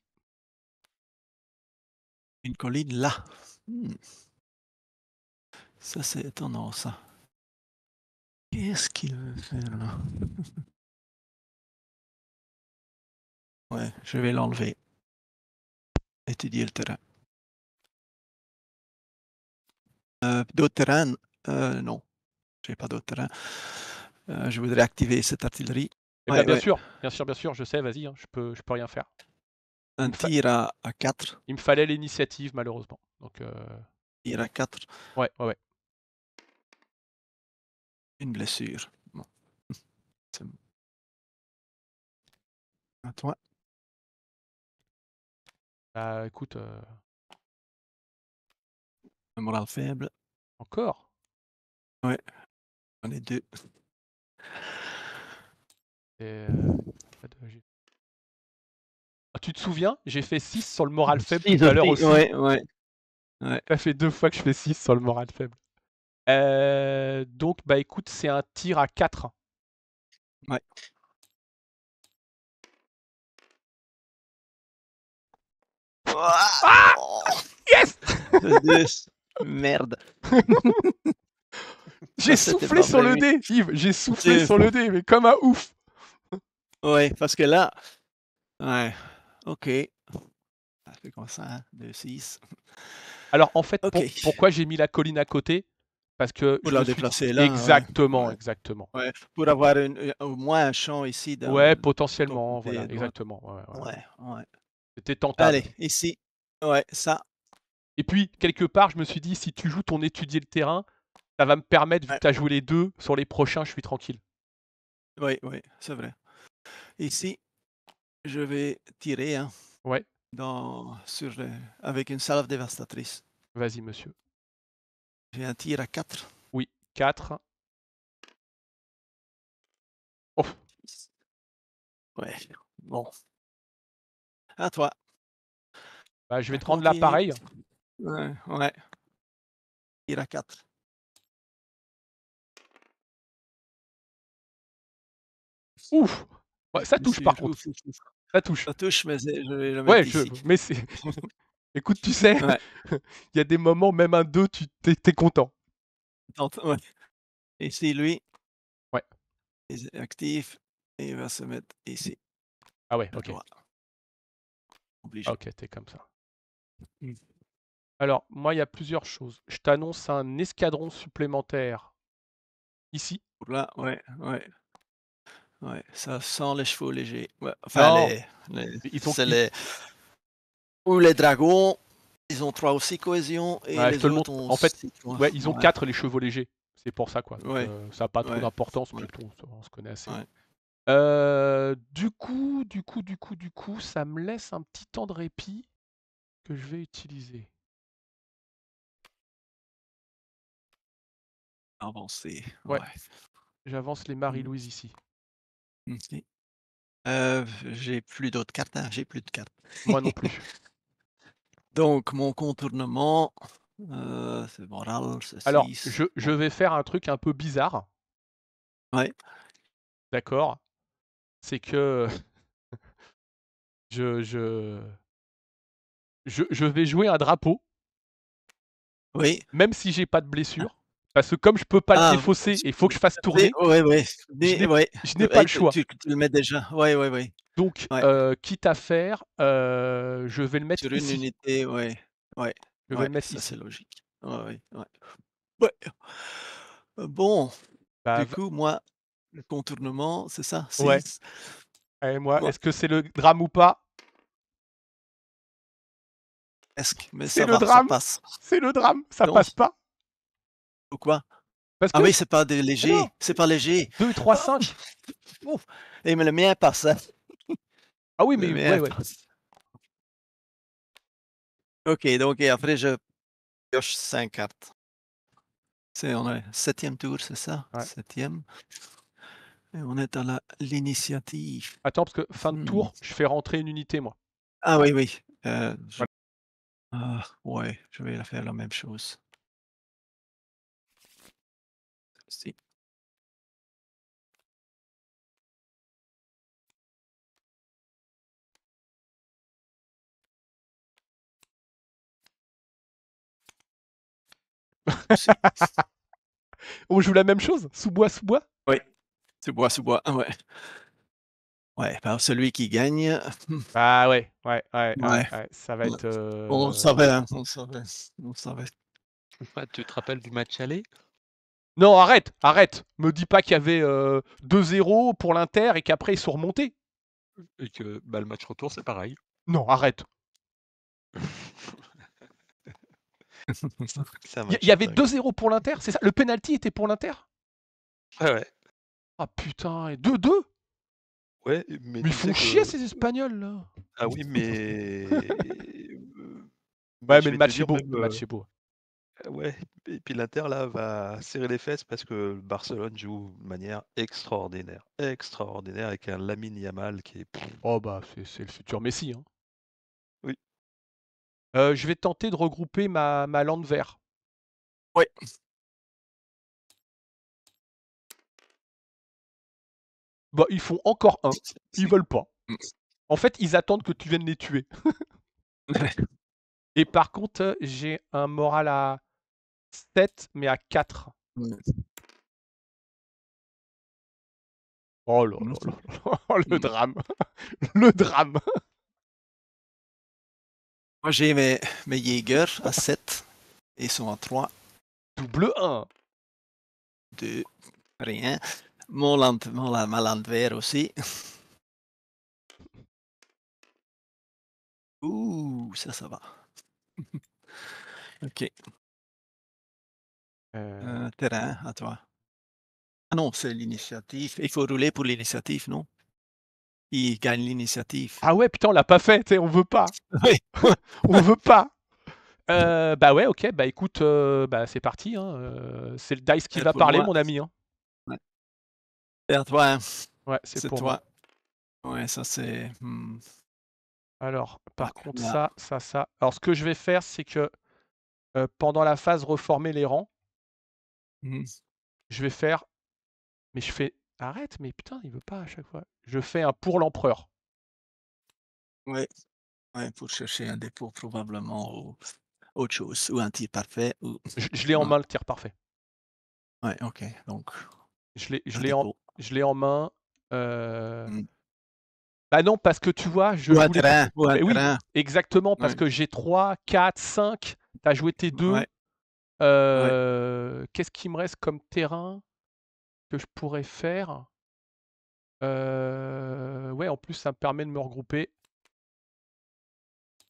Une colline là. Ça, c'est étonnant, ça. Qu'est-ce qu'il veut faire là? Ouais, je vais l'enlever. Étudier le terrain. D'autres terrains? Non, je n'ai pas d'autres terrains. Je voudrais activer cette artillerie. Eh Ouais, bien ouais. sûr, je sais, vas-y, hein, je peux rien faire. Un tir à 4. Il me fallait l'initiative, malheureusement. Donc, Tir à 4. ouais. Une blessure. Bon. C'est bon. À toi. Bah, écoute, Un moral faible. encore. Ouais. J'en ai 2. Et, Ah, tu te souviens? J'ai fait 6 sur le moral faible Six tout à l'heure aussi. Ouais. Ça fait 2 fois que je fais 6 sur le moral faible. Donc, bah écoute, c'est un tir à 4. Ouais. Ah yes. Merde. J'ai Ça, c'était soufflé pas sur le prévu. dé, Yves. J'ai soufflé C'est- sur le dé, mais comme un ouf. Ouais, parce que là. Ouais. OK. Ça fait comme ça, 2, 6. Alors, en fait, OK. pourquoi j'ai mis la colline à côté? Parce que Pour je la me suis dit... déplacer là. Exactement, Ouais. exactement. Ouais. Pour avoir au moins un champ ici. Ouais, ton potentiellement, côté voilà, droit. exactement. Ouais. C'était tentable. Allez, ici. Ouais, ça. Et puis, quelque part, je me suis dit, si tu joues ton étudier le terrain, ça va me permettre, vu que Ouais. tu as joué les deux, sur les prochains, je suis tranquille. Oui, c'est vrai. Ici, je vais tirer Ouais, avec une salve dévastatrice. vas-y, monsieur. J'ai un tir à 4. Oui, 4. Oh, Ouais, bon. À toi. bah, je vais Ça te rendre continue. l'appareil. Ouais. Tir à 4. Ouf! Ouais, ça touche par contre. Ça touche. Ça touche, mais je vais le Ouais, mettre ici. mais c'est... Écoute, tu sais, Ouais. il y a des moments, même un 2, t'es content. Ouais. Ici, lui. Ouais. Il est actif et il va se mettre ici. Ah ouais, ok. Obligé. Ok, t'es comme ça. Alors, moi, il y a plusieurs choses. Je t'annonce un escadron supplémentaire ici. Là, ouais. Ça sent les chevaux légers. Ouais. Enfin, Non, c'est les... Ou les dragons, ils ont 3 aussi cohésion et ouais, je les te le autres montre. ont En fait, 6, quoi. ouais, ils ont 4 les chevaux légers. C'est pour ça, quoi. Donc, Ouais. ça n'a pas trop Ouais. d'importance, Ouais. mais on se connaît assez. Ouais. Du coup, ça me laisse un petit temps de répit que je vais utiliser. Avancer. Ouais. Ouais. J'avance les Marie-Louise ici. OK. J'ai plus d'autres cartes. J'ai plus de cartes. Moi non plus. Donc, mon contournement, c'est moral, c'est 6. Alors, je vais faire un truc un peu bizarre. Ouais. D'accord? C'est que je vais jouer un drapeau, Oui. même si j'ai pas de blessure. Parce que comme je peux pas le défausser, il faut que je fasse tourner. Je n'ai pas le choix. Tu le mets déjà. Ouais. Donc, quitte à faire, je vais le mettre Sur une ici. unité, ouais. Je vais le mettre Ça, ici. c'est logique. Ouais. Bon, Bah, du coup, moi, le contournement, c'est ça? 6. ouais. Et moi, Ouais. est-ce que c'est le drame ou pas? Presque, mais C'est ça le va, ça drame. passe. C'est le drame, ça Non. passe pas. Pourquoi? Parce Ah que oui, c'est pas des légers. non. C'est pas léger. 2, 3, 5. Ouf. Et mais le mien passe. Ah oui, Le mais mien ouais. passe. OK, donc et après je pioche 5 cartes. On est 7e tour, c'est ça? Ouais. 7e. Et on est à l'initiative. Attends, parce que fin de Hmm. tour, je fais rentrer une unité, moi. Ah oui, oui. Voilà. Ouais, je vais faire la même chose. Si. Aussi. On joue la même chose? Sous-bois, sous-bois? Oui, sous-bois, ouais. Ouais, bah, celui qui gagne, Ah ouais, ouais, ouais, ouais, ouais, ouais, ça va on être, on savait, hein, on savait, on savait. Ouais, tu te rappelles du match aller? Non, arrête, arrête! Me dis pas qu'il y avait 2-0 pour l'Inter et qu'après ils sont remontés. Et que bah, le match retour, c'est pareil. Non, arrête. C'est un Il y, match y avait dingue. 2-0 pour l'Inter, c'est ça? Le penalty était pour l'Inter? Ouais, ouais. Ah putain, et 2-2? Ouais, mais Mais ils tu font sais chier que. ces Espagnols là. Ah oui, mais Ouais, je mais le vais te match est dire beau, même. le match est beau. Ouais, et puis l'Inter là va serrer les fesses parce que le Barcelone joue de manière extraordinaire. Extraordinaire avec un Lamine Yamal qui est. Oh bah c'est le futur Messi, hein. Oui. Je vais tenter de regrouper ma lande vert. Ouais. Bah ils font encore un. Ils veulent pas. Mmh. En fait, ils attendent que tu viennes les tuer. Et par contre, j'ai un moral à 7, mais à 4. Oh là là là là, oh, le drame. Le drame. Moi, j'ai mes Jägers à 7. Ils sont à 3, Double 1. 2, rien. Ma Landwehr aussi. Ouh, ça va. OK. Terrain, à toi. Ah non, c'est l'initiative. Il faut rouler pour l'initiative, non? Il gagne l'initiative. Ah ouais, putain, on l'a pas fait, tu sais, on veut pas. Oui. On veut pas. Bah ouais, ok, bah écoute, bah c'est parti, hein, c'est le dice qui Et va pour parler, moi, mon ami, hein. ouais. C'est à toi, hein. Ouais, c'est C'est pour moi. toi. Ouais, ça c'est. Alors, Ouais, par contre, là. ça. Alors, ce que je vais faire, c'est que pendant la phase reformer les rangs, Mmh. je vais faire. Mais je fais. Arrête, mais putain, il veut pas à chaque fois. Je fais un pour l'empereur. Ouais, ouais, pour chercher un dépôt probablement ou autre chose, ou un tir parfait, ou Je l'ai en ouais, main, le tir parfait. ouais, OK, donc Je l'ai je un l'ai en, dépôt. je l'ai en main. Mmh. Bah non, parce que tu vois, je Ou un joue les. terrain, ou un Mais oui, terrain. exactement, parce Ouais, que j'ai 3, 4, 5. T'as joué tes 2. ouais, ouais. Qu'est-ce qui me reste comme terrain que je pourrais faire? Ouais, en plus, ça me permet de me regrouper.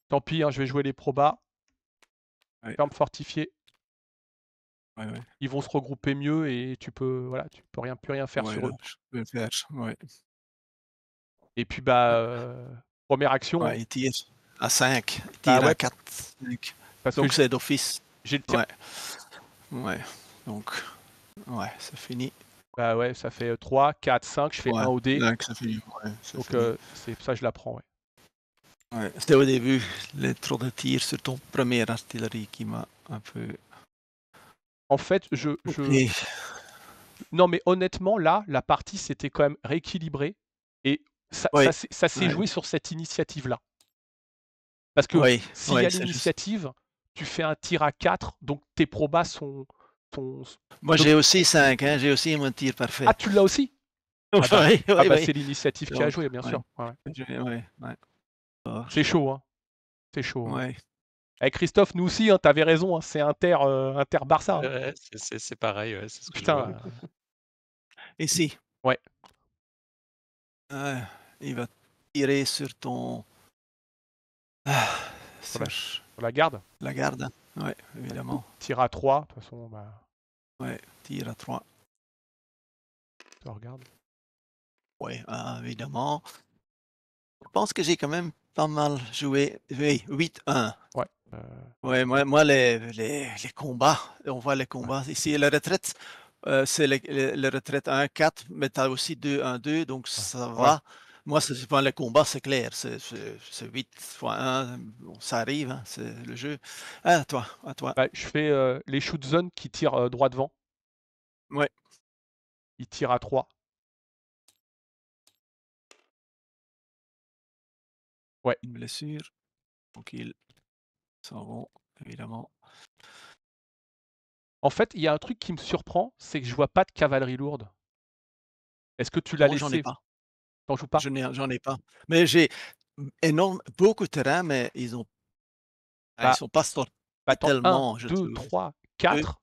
Tant pis, hein, je vais jouer les probas. Ouais, Ferme fortifiée. ouais, ouais. Ils vont se regrouper mieux et tu peux plus rien faire Ouais, sur là, eux. je vais le faire, ouais. Et puis bah, Ouais, première action, hein. ouais, il tire à 5, il Bah tire à ouais, 4, 5. parce que Donc c'est d'office. j'ai le tir. Ouais, ouais. Donc, ouais, c'est fini. Bah ouais, ça fait 3, 4, 5, je fais Ouais, 1 au dé. 5, c'est fini. Ouais, c'est Donc fini. c'est ça, je la prends, ouais. Ouais, c'était au début, les trop de tirs sur ton première artillerie qui m'a un peu. En fait, OK. non mais honnêtement, là, la partie s'était quand même rééquilibrée et Oui, ça s'est ouais, joué sur cette initiative-là. Parce que oui, s'il y oui, a c'est juste. l'initiative, tu fais un tir à 4, donc tes probas sont. Moi, Donc, j'ai aussi 5, hein, j'ai aussi mon tir ah, parfait. tu l'as aussi? Ah bah, Oui, oui, oui. c'est l'initiative qui a Donc, joué, bien ouais, sûr. Ouais, ouais. ouais, ouais. Oh, C'est chaud, hein. C'est chaud, hein. ouais. Eh, Christophe, nous aussi, hein, t'avais raison, hein, c'est Inter-Barça, hein. Ouais, c'est pareil, ouais, c'est ce que je vois. Putain, Ici, ouais. il va tirer sur ton. Ah, Sur la, sur sur la garde, la garde. Oui, évidemment. tir à 3, de toute façon, bah, Ouais, tir à 3. tu regardes. Oui, évidemment. Je pense que j'ai quand même pas mal joué. Oui, 8-1. Ouais. Ouais, moi les combats, on voit les combats ici. La retraite, c'est les retraites 1-4, mais tu as aussi 2-1-2, donc ça Ouais. va. Moi, c'est pas les combats, c'est clair, c'est 8 fois 1, bon, ça arrive, hein, c'est le jeu. Ah, à toi. Bah, je fais les shoot zones qui tirent droit devant. Ouais, Ils tirent à 3. Ouais. une blessure, donc ils s'en vont, évidemment. En fait, il y a un truc qui me surprend, c'est que je vois pas de cavalerie lourde. Est-ce que tu l'as Non, j'en ai laissé? pas. T'en joues pas? J'en ai pas. Mais j'ai beaucoup de terrain, mais ils Bah sont pas sortis bah attends, 1, tellement, je 2, trouve. 3, 2, 4,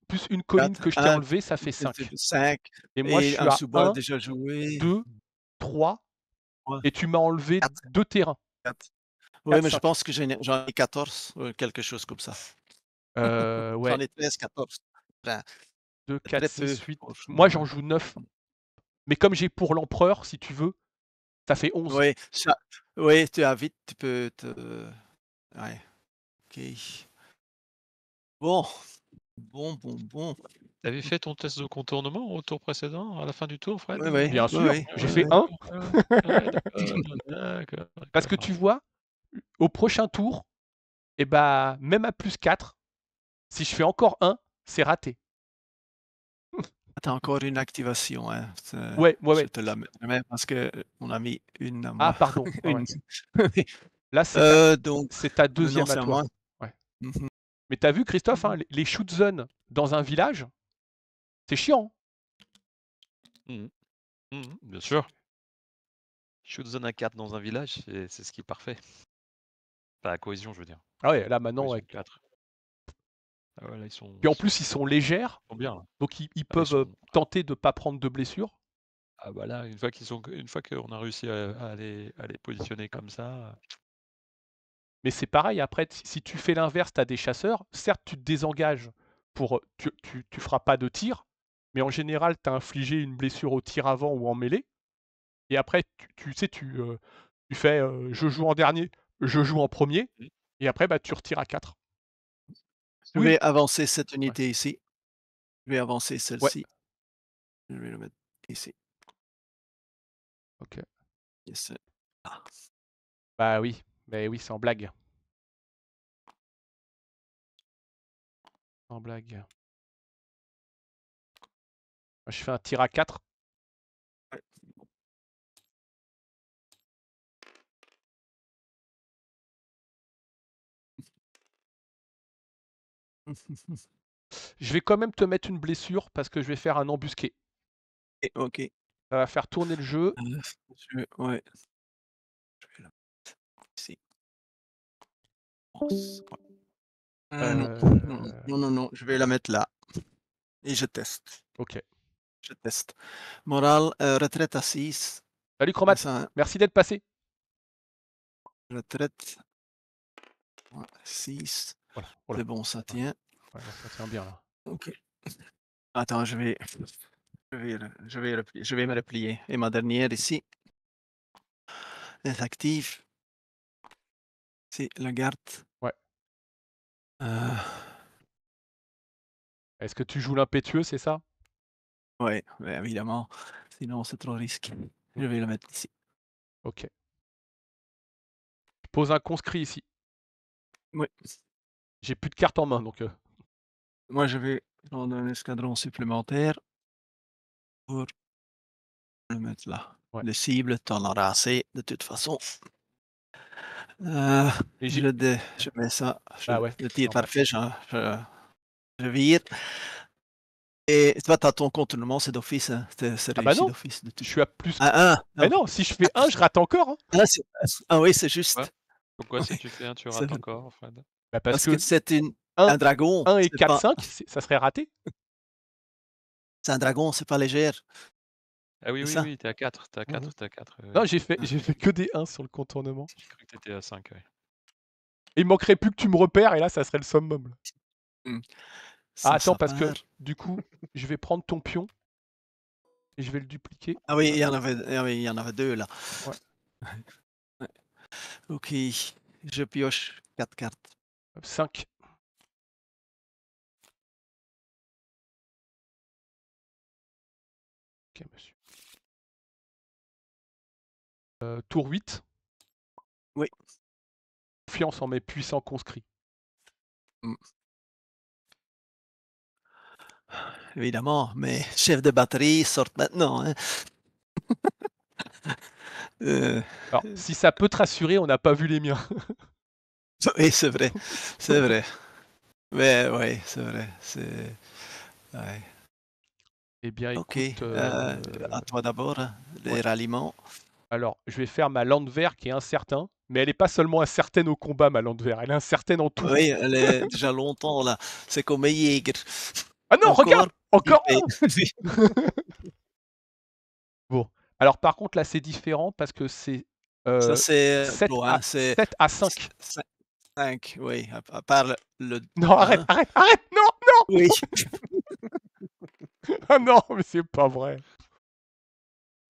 plus une colline 4, que je t'ai 1, enlevée, ça fait 5. 5 Et moi, je et suis un à sous-bois 1, déjà joué. 2, 3 Ouais, et tu m'as enlevé 4, 2 terrains. 4. Oui, 4, mais je 5. pense que j'en ai 14, quelque chose comme ça. Ouais, J'en ai 13, 14. Enfin, 2, c'est 4, très peu. 6, 8. Moi, Ouais. j'en joue 9. Mais comme j'ai pour l'empereur, si tu veux, ça fait 11. Oui, oui, tu as vite, tu peux te. Ouais, ok. Bon, bon. T'avais fait ton test de contournement au tour précédent, à la fin du tour, Fred? Oui, oui, Bien oui, sûr, oui, j'ai oui, fait oui. 1 Ouais, d'accord, parce que d'accord. tu vois, au prochain tour, et bah, même à +4, si je fais encore 1, c'est raté. Tu as encore une activation, hein. Ouais, Je ouais. te la mets parce que on a mis une à Ah moi. pardon, ouais, ouais. Une. Là, Donc, c'est ta maintenant deuxième à c'est à toi. moi. Ouais. Mhm. Mais t'as vu, Christophe, hein, les shoot zones dans un village, c'est chiant. Bien sûr. Shoot zone à 4 dans un village, c'est ce qui est parfait. Pas la cohésion, je veux dire. Ah ouais, là maintenant, Cohésion ouais. 4. Ah ouais, là, Puis en plus, ils sont légères, sont bien. Là. donc ils Ah, ils peuvent sont... tenter de pas prendre de blessures. ah bah là, une fois qu'on a réussi à les positionner comme ça. Mais c'est pareil, après, si tu fais l'inverse, tu as des chasseurs, certes, tu te désengages pour. Tu feras pas de tir, mais en général, tu as infligé une blessure au tir avant ou en mêlée. Et après, tu sais, tu fais je joue en dernier, je joue en premier, Mm. et après, bah, tu retires à 4. Je Oui, vais avancer cette ouais. unité ici. Je vais avancer Ouais, celle-ci. Je vais le mettre ici. ok. Yes. Ah. Bah oui, mais oui, c'est en blague. En blague. Je fais un tir à 4. Je vais quand même te mettre une blessure parce que je vais faire un embusqué. OK. Ça va faire tourner le jeu. Ouais. Je vais la mettre ici. Non. Non. Je vais la mettre là. Et je teste. Ok. Je teste. Morale, retraite à 6. Salut Chromat, Ça, merci d'être passé. retraite. 6. Voilà. Voilà. C'est bon, ça tient. Ouais, là, ça tient bien là. OK. Attends, je vais me replier. Et ma dernière ici est active. C'est la garde. Ouais. Euh, Est-ce que tu joues l'impétueux, c'est ça? ouais, évidemment. Sinon, c'est trop risqué. Je vais le mettre ici. Ok. Je pose un conscrit ici. Oui. J'ai plus de cartes en main, donc. Moi, je vais prendre un escadron supplémentaire pour le mettre là. Ouais. Les cibles, t'en auras assez de toute façon. Et Je mets ça. Bah ouais, Le tir normal. parfait, je vire. Et toi, t'as ton contournement, c'est d'office. Hein. C'est Ah bah réussi non, d'office. je suis à plus. À 1. Mais non, si je fais 1, je rate encore. Hein. Ah oui, c'est juste. Ouais. Pourquoi si Oui, tu fais un, tu c'est rates vrai. encore, Fred? Bah parce Parce que que c'est 1, un dragon. 1 et C'est 4, pas, 5, ça serait raté. c'est un dragon, c'est pas léger. Ah oui, C'est oui, ça. oui, t'es à 4, t'es à 4, Mhm. t'es à 4. Non, j'ai fait Ah. que des 1 sur le contournement. J'ai cru que t'étais à 5, ouais. Il manquerait plus que tu me repères et là, ça serait le summum. Là. Hmm. Ah, attends, Ça parce que part. du coup, je vais prendre ton pion et je vais le dupliquer. Ah oui, il y en avait 2 là. Ouais. Ouais. OK. je pioche 4 cartes. 5. Ok, monsieur. Tour 8. Oui. Confiance en mes puissants conscrits. Évidemment, mes chefs de batterie sortent maintenant. Hein. Alors, si ça peut te rassurer, on n'a pas vu les miens. Oui, c'est vrai. C'est vrai. Mais oui, c'est vrai. C'est... Ouais. Eh bien, Ok. écoute, À toi d'abord, hein, les ouais. ralliements. Alors, je vais faire ma Landwehr qui est incertain, mais elle n'est pas seulement incertaine au combat, ma Landwehr, elle est incertaine en tout. Oui, elle est déjà longtemps là. C'est comme un Jäger. Ah non, regarde! Encore il un! fait- Bon, alors par contre, là, c'est différent parce que c'est Ça, c'est 7 pro, à, hein, c'est 7 à 5. 5, oui. À part le Non, arrête, 1. arrête, arrête! Non, non! Oui. Ah non, mais c'est pas vrai.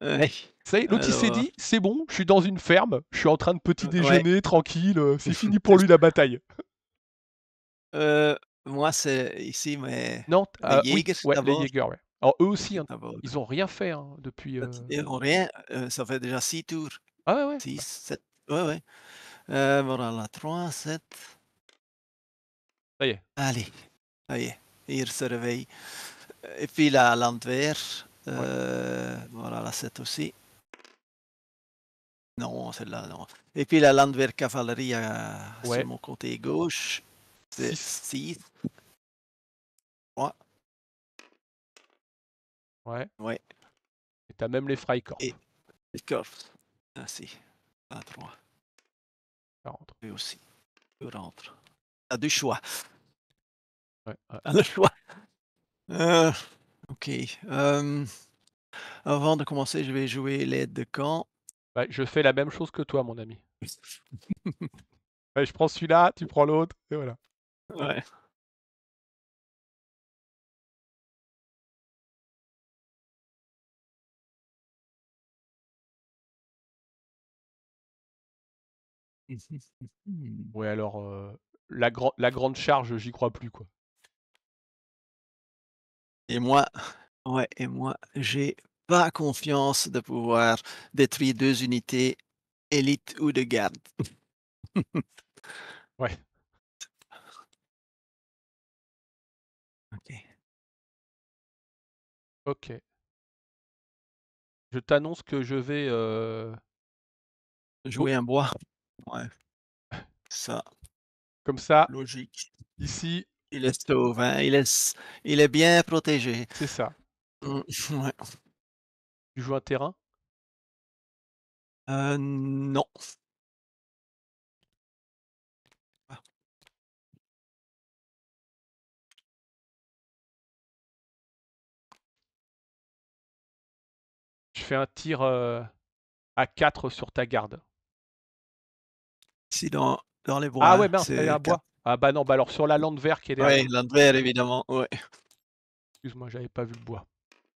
Ouais. Ça y est, l'autre il s'est Alors, dit, c'est bon, je suis dans une ferme, je suis en train de petit ouais. déjeuner, tranquille, c'est fini pour lui la bataille. Moi, c'est ici Non, mes oui, Jägers ouais, les d'abord. Jaeger, ouais. Alors eux aussi, hein, D'abord. ils ont rien fait hein, depuis. Ils n'ont rien. Ça fait déjà 6 tours. Ah ouais, ouais. 6, 7. Ouais, ouais. Voilà, 3, 7. Ça y est. Allez, ça y est. Il se réveille. Et puis la Landwehr. Ouais. Voilà, la 7 aussi. Non, celle-là, non. Et puis la Landwehr cavalerie Ouais. sur mon côté gauche. C'est 6. 6. 3. Ouais. Ouais. Et t'as même les Freikorps. Et les Corps. Ah si. 3. Ça rentre. Et aussi. Je rentre. T'as du choix. Ouais, ouais. T'as le choix. Ok. Avant de commencer, je vais jouer l'aide de camp. Ouais, je fais la même chose que toi, mon ami. Ouais, je prends celui-là, tu prends l'autre, et voilà. Ouais. Ouais, alors, la grande charge, j'y crois plus, quoi. Et moi, ouais, et moi, j'ai pas confiance de pouvoir détruire 2 unités élite ou de garde. Ouais. Ok. Ok. Je t'annonce que je vais... Jouer un bois. Ouais. Ça, comme ça, logique. ici, Il est sauve, hein. Il est bien protégé. c'est ça. Ouais. Tu joues un terrain? Non. Ah, Je fais un tir à 4 sur ta garde. ici dans les bois, Ah hein, ouais, mince, elle est c'est à 4. bois. Ah bah non, bah alors sur la Landwehr qui est Ouais, derrière. l'Andver, évidemment. Ouais. Excuse-moi, j'avais pas vu le bois.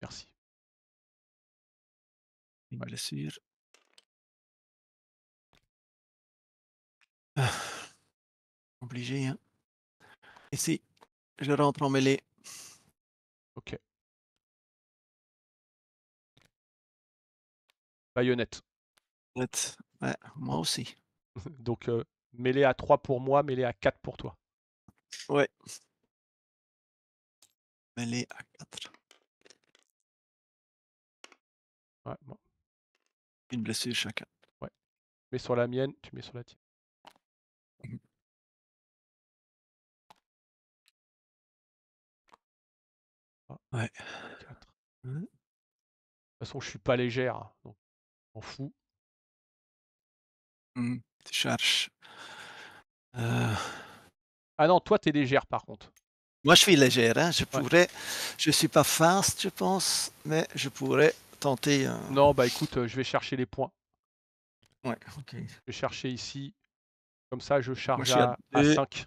Merci. Une blessure. Ah, obligé, hein. Ici, je rentre en mêlée. Ok. Baïonnette. Net. Ouais, moi aussi. Donc, mêlée à 3 pour moi, mêlée à 4 pour toi. Ouais. Mêlée à 4. Ouais, bon. Une blessure chacun. Ouais. Mets sur la mienne, tu mets sur la tienne. Ah, Ouais. 4. De toute façon, je suis pas légère, hein, donc on fous. Tu cherches. Ah non, toi, t'es légère par contre. Moi, je suis légère, hein. Ouais. Je suis pas fast, je pense, mais je pourrais tenter un. Non, bah écoute, je vais chercher les points. Ouais, ok. Je vais chercher ici. Comme ça, je Moi, charge je suis à à 2, 5.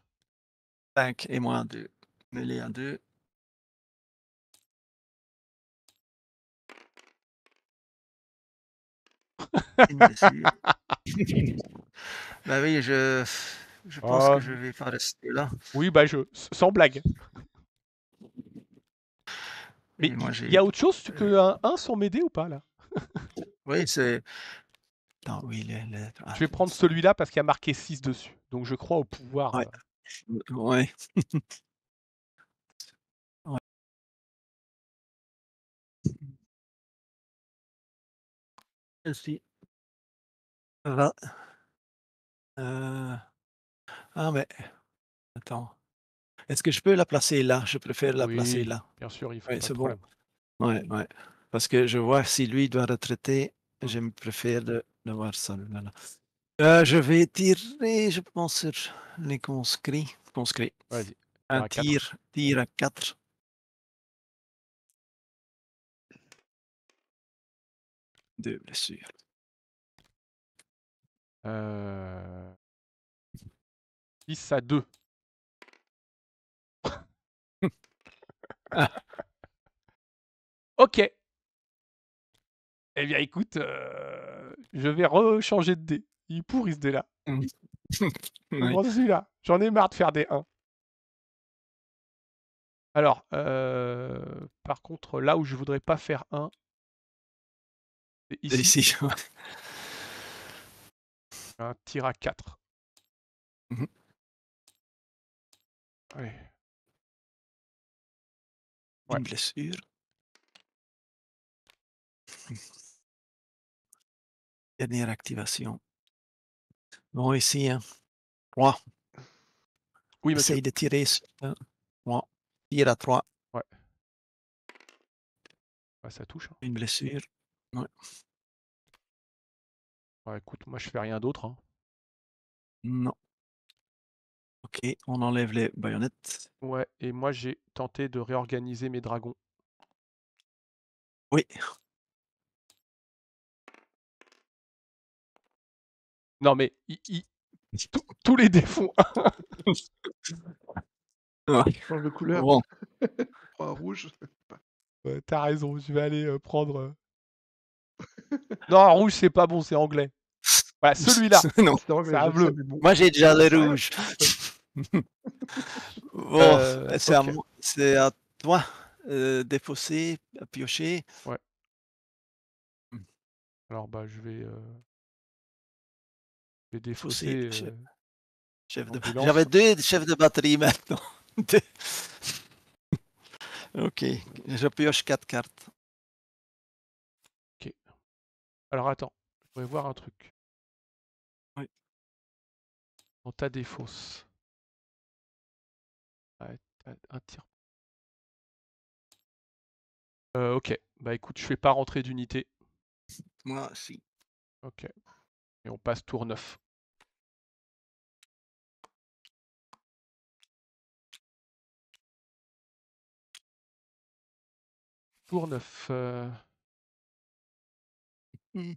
5 et moi à 2. Mêlée à 2. Une blessure. Bah oui, je pense Oh, que je vais pas rester là. oui, bah sans blague. Mais Et moi, il y j'ai. a autre chose que un 1 sans m'aider ou pas là? Oui, c'est. Attends, oui, Je vais prendre celui-là parce qu'il y a marqué 6 dessus. Donc je crois au pouvoir. Ouais. Ouais. Ouais. Merci. Ça va. Ah, mais attends. Est-ce que je peux la placer là? Je préfère la placer Oui, là. bien sûr, il faut Oui, pas c'est de bon. problème. Ouais, ouais. Parce que je vois si lui doit retraiter, Mm. je me préfère d'avoir ça. Voilà. Je vais tirer, je pense, sur les conscrits. Conscrits. Vas-y. Un À 4. tir à 4. Deux blessures. 6 à 2. Ah. Ok. Eh bien écoute, je vais rechanger de dé. Il est pourri ce dé là. Je vais Oui. prendre celui-là. J'en ai marre de faire des 1. Alors, par contre, là où je voudrais pas faire 1, c'est ici. Ici. Un tir à 4. Mhm. Allez. Ouais. Une blessure. Dernière activation. Bon, ici, hein. 3. Oui, monsieur. Essaye de tirer sur 3. Tire à 3. Ouais. Ouais, ça touche. Hein. Une blessure. Ouais. Ouais, écoute, moi je fais rien d'autre. Hein. Non. Ok, on enlève les baïonnettes. Ouais, et moi j'ai tenté de réorganiser mes dragons. Oui. Non mais tous les défauts. Ouais. Change de couleur. Bon. Prends un rouge. T'as raison, je vais aller prendre. Non, rouge c'est pas bon, c'est anglais. Voilà, celui-là, Non. C'est vrai, c'est un je sais, bleu. mais bon. Moi, j'ai déjà le C'est rien. rouge. Bon, c'est Ok. à toi. Défausser, piocher. Ouais. Alors bah je vais Défausser. défausser Chef de... l'ambulance. J'avais 2 chefs de batterie maintenant. Ok, je pioche 4 cartes. Ok. Alors attends, je voudrais voir un truc. Oui. Dans ta défausse. Ouais, t'as un tir. Ok, bah écoute, je fais pas rentrer d'unité. Moi, si. Ok. Et on passe tour 9. Tour 9. Hmm.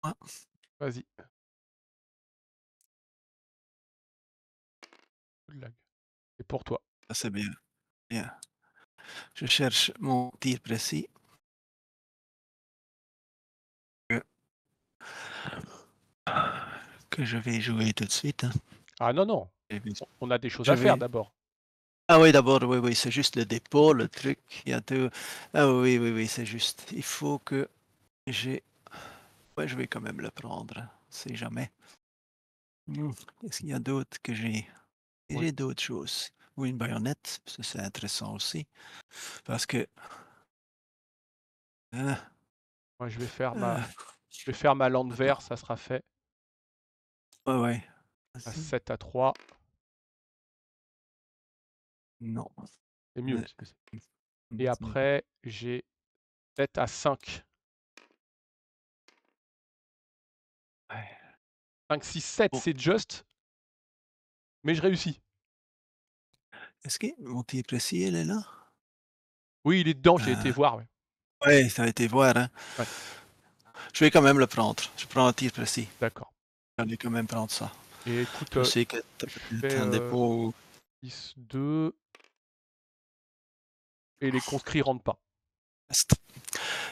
Ah, Vas-y. C'est pour toi. ça c'est bien. Bien. Je cherche mon tir précis. Que je vais jouer tout de suite. Hein. Ah non, non. Je vais- On a des choses je à faire vais- d'abord. Ah oui, d'abord, oui, oui, c'est juste le dépôt, le truc. Il y a tout. Ah oui, oui, oui, c'est juste. Il faut que j'ai. Ouais, je vais quand même le prendre. On sait jamais. Est-ce qu'il y a d'autres que j'ai? Oui. J'ai d'autres choses. Ou une baïonnette, ça c'est intéressant aussi. Parce que. Moi, je vais faire ma lande vert, ça sera fait. Ouais, ouais. À 7 à 3. Non. C'est mieux. Mais- Et après, j'ai 7 à 5. Ouais. 5, 6, 7, Bon. c'est just. Mais je réussis. Est-ce que mon tir précis, elle est là? Oui, il est dedans, j'ai été voir, ouais. Ouais, ça a été voir, hein. Ouais. Je vais quand même le prendre. Je prends un tir précis. D'accord. J'allais quand même prendre ça. Et écoute, Je sais que tu as je peut-être fais, un dépôt. 6-2 et les conscrits rentrent pas.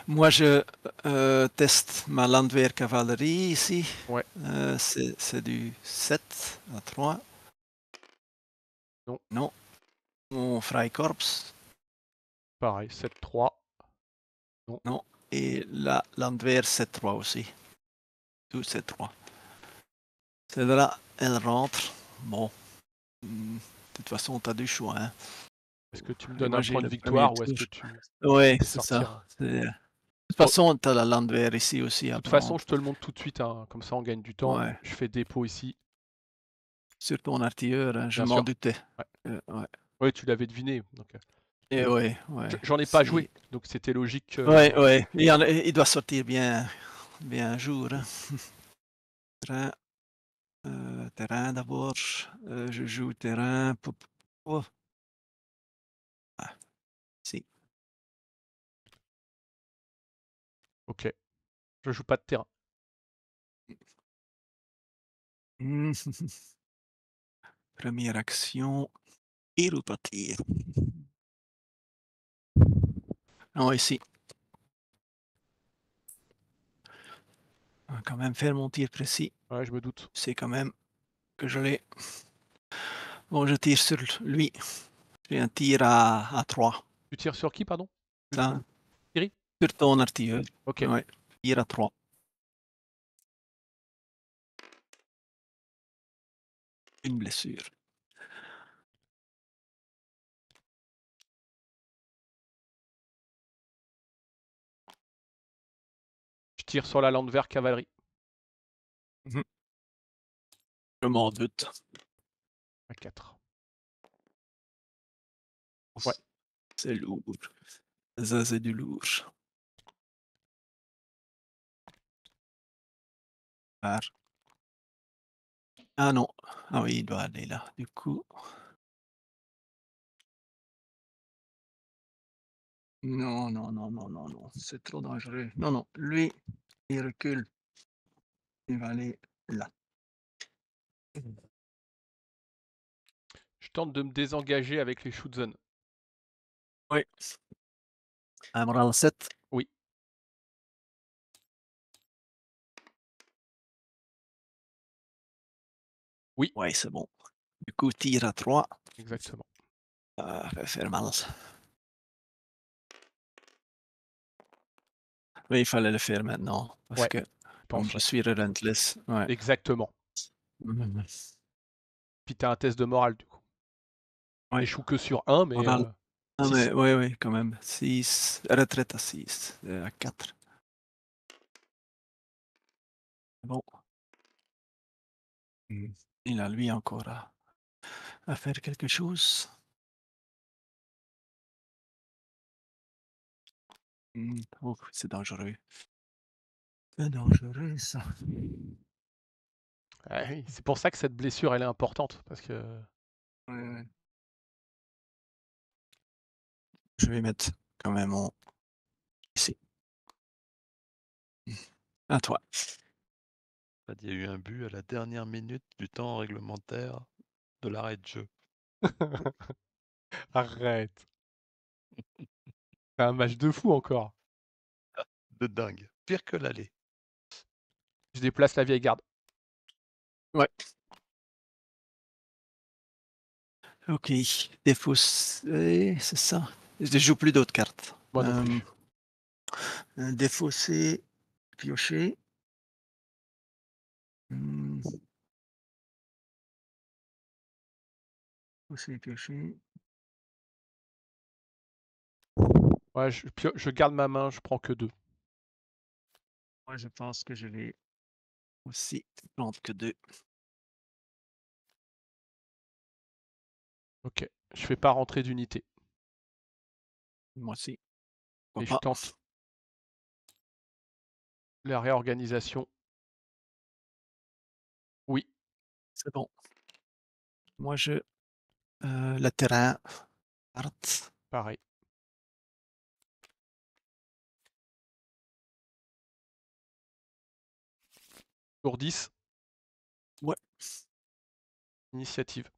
Moi, je teste ma Landwehr cavalerie ici. Ouais. C'est du 7 à 3. Non. Non. Mon Freikorps. Pareil, 7-3. Non. Et la Landwehr 7-3 aussi. Tout 7-3. Celle-là, elle rentre. Bon. De toute façon, tu as du choix. Hein. Est-ce que tu me Et donnes moi, un j'ai point de le premier victoire ou est-ce que tour. tu Oui, fais c'est sortir ça. De toute Bon, façon, tu as la Landwehr ici aussi de à toute façon, prendre. je te le montre tout de suite, hein, comme ça on gagne du temps. Ouais. Je fais dépôt ici, Sur ton artilleur, hein, je bien m'en sûr. doutais. Ouais. Ouais. Ouais, tu l'avais deviné. Donc, Et ouais, ouais. j'en ai pas joué, donc c'était logique que. Ouais, ouais. Il doit sortir bien, bien un jour. Hein. Terrain, terrain d'abord. Je joue terrain. Oh. Ah, si. Ok. Je joue pas de terrain. Première action. Tir ou pas tir? Non, ici. On va quand même faire mon tir précis. Ouais, je me doute. C'est quand même que je l'ai. Bon, je tire sur lui. J'ai un tir à 3. Tu tires sur qui, pardon? Ça, Thierry? sur ton artilleur. Ok. Ouais. Tir à 3. Une blessure. Je tire sur la Landwehr cavalerie. Je m'en doute. À 4. Ouais. C'est lourd. Ça, c'est du lourd. Ah non. Ah oui, il doit aller là. Du coup. Non, non, non, non, non, non. C'est trop dangereux. Non, non. Lui, il recule. Il va aller là. Je tente de me désengager avec les Schutzen. Oui. Amiral 7. Oui. Oui. Oui, c'est bon. Du coup, tir à 3. Exactement. Ça va faire mal. Oui, il fallait le faire maintenant. Parce Ouais, que je comme pense, je ouais. suis relentless. Ouais. Exactement. Mhm. Puis t'as un test de morale, du coup. Ouais. T'échoues que sur 1, mais Moral. Ah, 6. mais oui, oui, quand même. 6. Retraite à 6. À 4. Bon. Il a lui encore à faire quelque chose. Oh, c'est dangereux. C'est dangereux, ça. Ah oui, c'est pour ça que cette blessure, elle est importante, parce que Ouais, ouais. Je vais mettre quand même mon ici. À toi. Il y a eu un but à la dernière minute du temps réglementaire de l'arrêt de jeu. arrête. C'est un match de fou encore. De dingue. Pire que l'aller. Je déplace la vieille garde. Ouais. Ok. Défaussé, c'est ça. Je joue plus d'autres cartes. Moi non plus. Défaussé, pioché. Hmm. Défaussé, pioché. Ouais, je garde ma main, je prends que 2. Moi, je pense que je vais aussi prendre que 2. Ok. Je fais pas rentrer d'unité. Moi aussi. Et Pourquoi je pas. tente la réorganisation. Oui. C'est bon. Moi, le terrain. Carte. Pareil. Tour 10. Ouais. Initiative.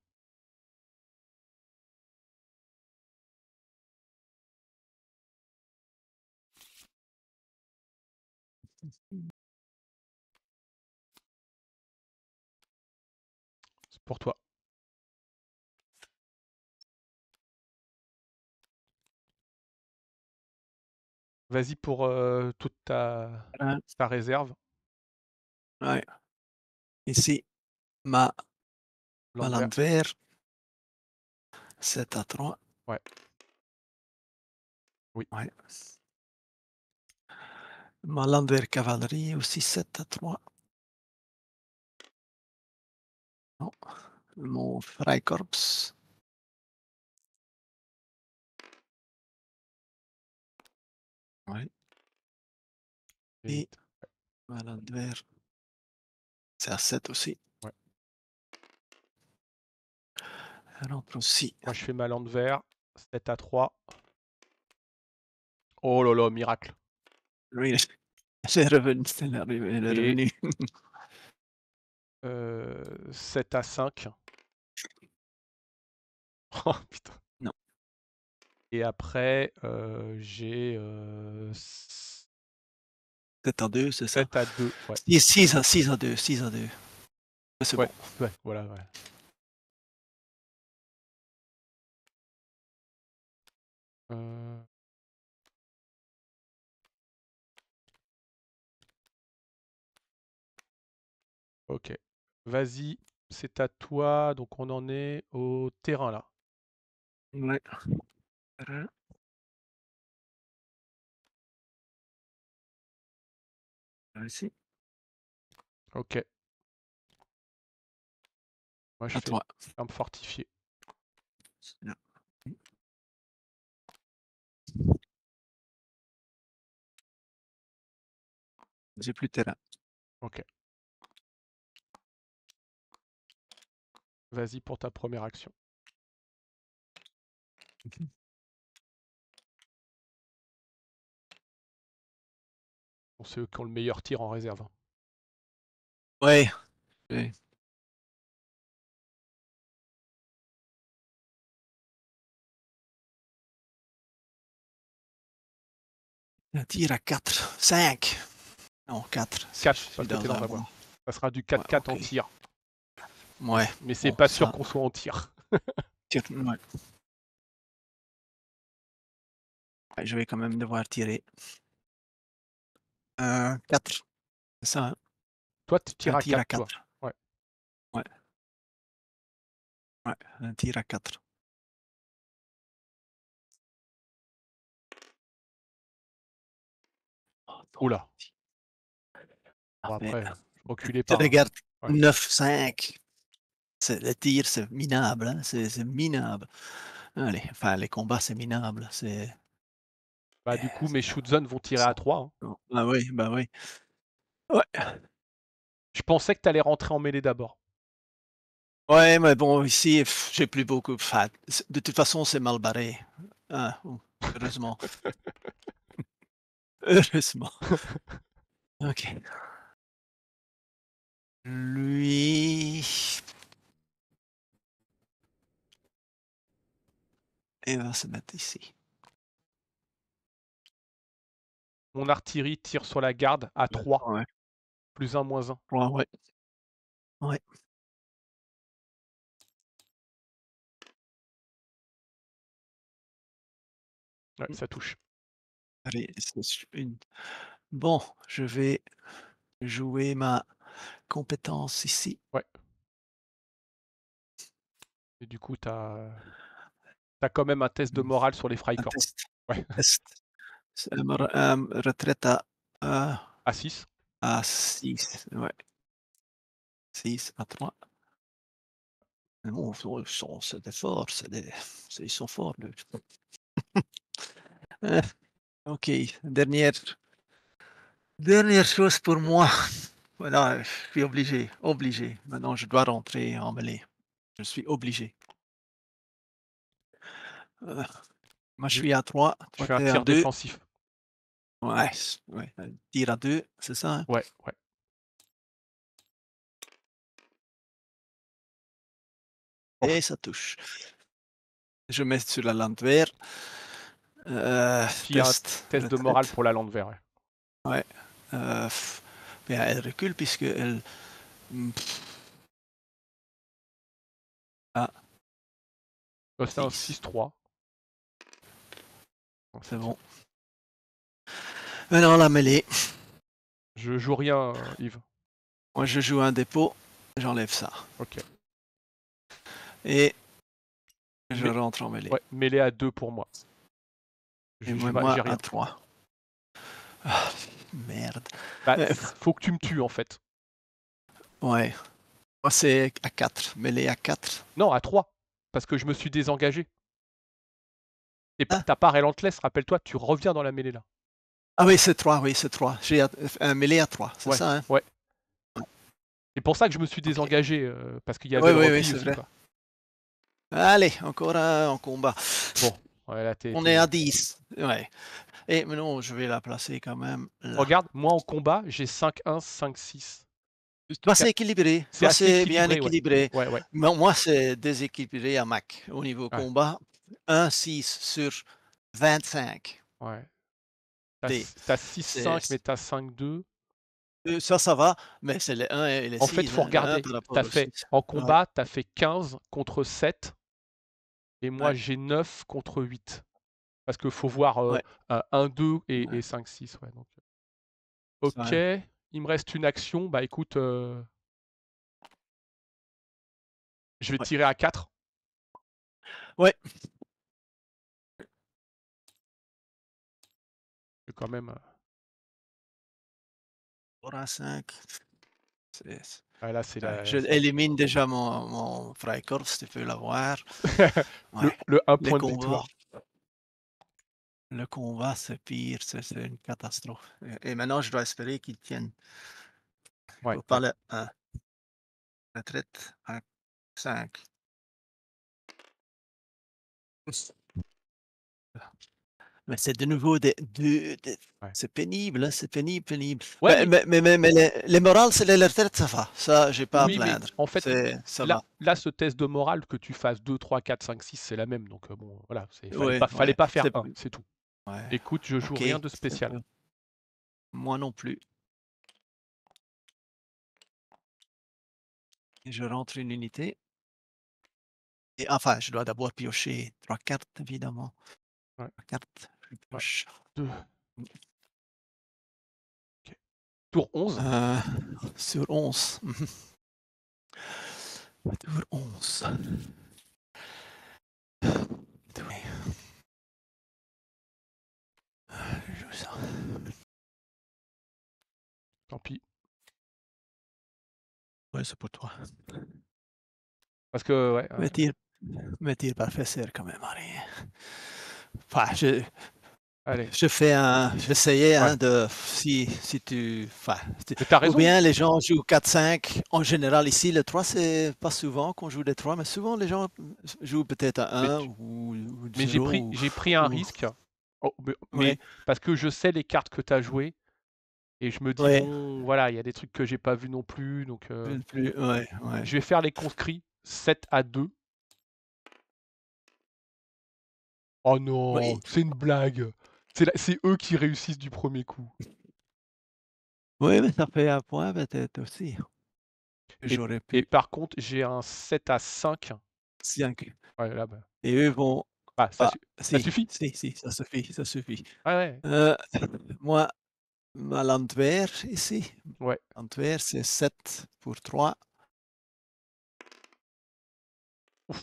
C'est pour toi. Vas-y pour toute Hein, ta réserve. ouais. Ici, ma Landwehr. Landwehr. 7 à 3. Ouais. Oui. Ouais. Ma Landwehr cavalerie aussi 7 à 3. Non. Mon Freikorps. Ouais. Et Vite. ma Landwehr, c'est à 7 aussi. Ouais. Un autre aussi. Moi, je fais ma Landwehr. 7 à 3. Oh là là, miracle. Oui, c'est revenu. C'est revenu. 7 à 5. Oh putain. Non. Et après, j'ai 7 à 2, c'est ça? 7 à 2. Ouais. 6 à 2. 6 à 2. C'est Ouais. bon. Ouais, voilà, ouais. Ok. Vas-y, c'est à toi. Donc on en est au terrain là. Ouais. Ici. Ok. Moi je À fais toi. arme fortifiée. Là. J'ai plus de terrain. Ok. Vas-y pour ta première action. Bon, c'est eux qui ont le meilleur tir en réserve. Hein. Ouais. Ouais. Un tir à 4. 5. Non, 4. 4, parce que t'es dans la voie. Ça sera du 4-4 en tir. Ouais. Mais c'est Bon, pas sûr ça- qu'on soit en tir. Ouais. Ouais, je vais quand même devoir tirer. 4. C'est ça, hein? Toi, tu tires Un à tir 4, à toi. 4. Ouais. Ouais. Ouais, un tir à 4. Oula. Bon, Ah, mais après, je reculais tu pas. Hein. regardes Ouais. 9-5. Le tir, c'est minable. Hein? C'est minable. Allez, enfin, les combats, c'est minable. C'est. Bah, du coup, mes shoot zones vont tirer à 3. Hein. Non. Ah oui, bah oui. Ouais. Je pensais que tu allais rentrer en mêlée d'abord. Ouais, mais bon, ici, j'ai plus beaucoup. Enfin, de toute façon, c'est mal barré. Ah, heureusement. Heureusement. Ok. Lui. Il va se mettre ici. Mon artillerie tire sur la garde à 3. Ouais. Plus 1, moins 1. Ouais, ouais. Ouais. Ouais, ça touche. Allez, c'est une. Bon, je vais jouer ma compétence ici. Ouais. Et du coup, t'as quand même un test de morale sur les Un Freikorps. test. Ouais. Test. Retraite À 6. à 6. Ouais. 6 à 3. Mais bon, c'était fort. Ils sont forts. Ok. Dernière chose pour moi. Voilà, je suis obligé. Obligé. Maintenant, je dois rentrer en mêlée. Je suis obligé. Moi, je suis à 3. Je Toi, fais un tu es à tir 2. défensif. Ouais. Ouais. Tir à 2, c'est ça? Hein? Ouais, ouais. Et ça touche. Je mets sur la landwehr. Puis il y a un Test. test de morale pour la Landwehr. Ouais. Bien, elle recule puisque elle. Ah, C'est un 6. 6-3. C'est bon. Maintenant, la mêlée. Je joue rien, Yves. Moi, je joue un dépôt. J'enlève ça. Ok. Et je Mais- rentre en mêlée. Ouais, mêlée à 2 pour moi. Et moi j'ai rien. à 3. Ah, merde. Bah, faut que tu me tues en fait. Ouais. Moi, c'est à 4. Mêlée à 4. Non, à 3. Parce que je me suis désengagé. Et Ah. t'as pas Relentless, rappelle-toi, tu reviens dans la mêlée là. Ah oui, c'est 3. Oui, c'est 3. J'ai un mêlée à 3. C'est Ouais, ça, hein? ouais. C'est pour ça que je me suis désengagé, parce qu'il y avait Oui, le oui, repli oui, c'est aussi. vrai. Quoi. Allez, encore un en combat. Bon, ouais, là, On est à 10. Ouais. Et maintenant, je vais la placer quand même là. Regarde, moi en combat, j'ai 5-1, 5-6. Toi, c'est équilibré. C'est Toi, assez c'est bien équilibré, équilibré. ouais. Moi, c'est déséquilibré à Mac au niveau combat. 1-6 sur 25. Ouais. D. T'as 6-5, mais t'as 5-2. Ça va, mais c'est les 1 et les 6. En fait, il faut regarder. En combat, t'as fait 15 contre 7. Et moi, j'ai 9 contre 8. Parce qu'il faut voir 1-2 et 5-6. Ouais, donc. Ok, il me reste une action. Bah écoute, je vais tirer à 4. Ouais. C'est quand même. À 5. Ah, là, c'est Je élimine déjà mon Freikorps, si tu peux l'avoir. le 1 point de victoire. Le combat, c'est pire, c'est une catastrophe. Et maintenant, je dois espérer qu'ils tiennent. Ouais, Faut pas le 1. Retraite à 5. Mais c'est de nouveau c'est pénible, hein, c'est pénible. Ouais, mais les morales, c'est les retraites, ça va. Ça, j'ai pas à plaindre. En fait, ça va. là, ce test de morale, que tu fasses 2, 3, 4, 5, 6, c'est la même. Donc bon, voilà, fallait pas faire 1, c'est tout. Ouais. Écoute, je joue rien de spécial. Moi non plus. Et je rentre une unité. Et enfin, je dois d'abord piocher 3 cartes, évidemment. 3 cartes, je pioche. 2. Okay. Tour 11. Sur 11. Tour 11. Je joue ça. Tant pis. Ouais, c'est pour toi. Parce que, ouais. Mais tir parfait sert quand même à rien. Enfin, Allez. j'essayais de. Si tu. Enfin, t'as raison. Ou bien les gens jouent 4-5. En général, ici, le 3, c'est pas souvent qu'on joue des 3, mais souvent les gens jouent peut-être à 1 ou 0. Mais j'ai pris un risque. Mais parce que je sais les cartes que tu as jouées. Et je me dis, bon, voilà, il y a des trucs que j'ai pas vus non plus. Donc, je vais faire les conscrits 7-2. Oh non, c'est une blague. C'est eux qui réussissent du premier coup. Oui, mais ça fait un point peut-être aussi. J'aurais pu. Et par contre, j'ai un 7-5. 5. Ouais, là, bah. Et eux vont. Ça suffit. Si, ça suffit. Ouais. Moi, ma Landwehr ici. Ouais. Landwehr, c'est 7 pour 3.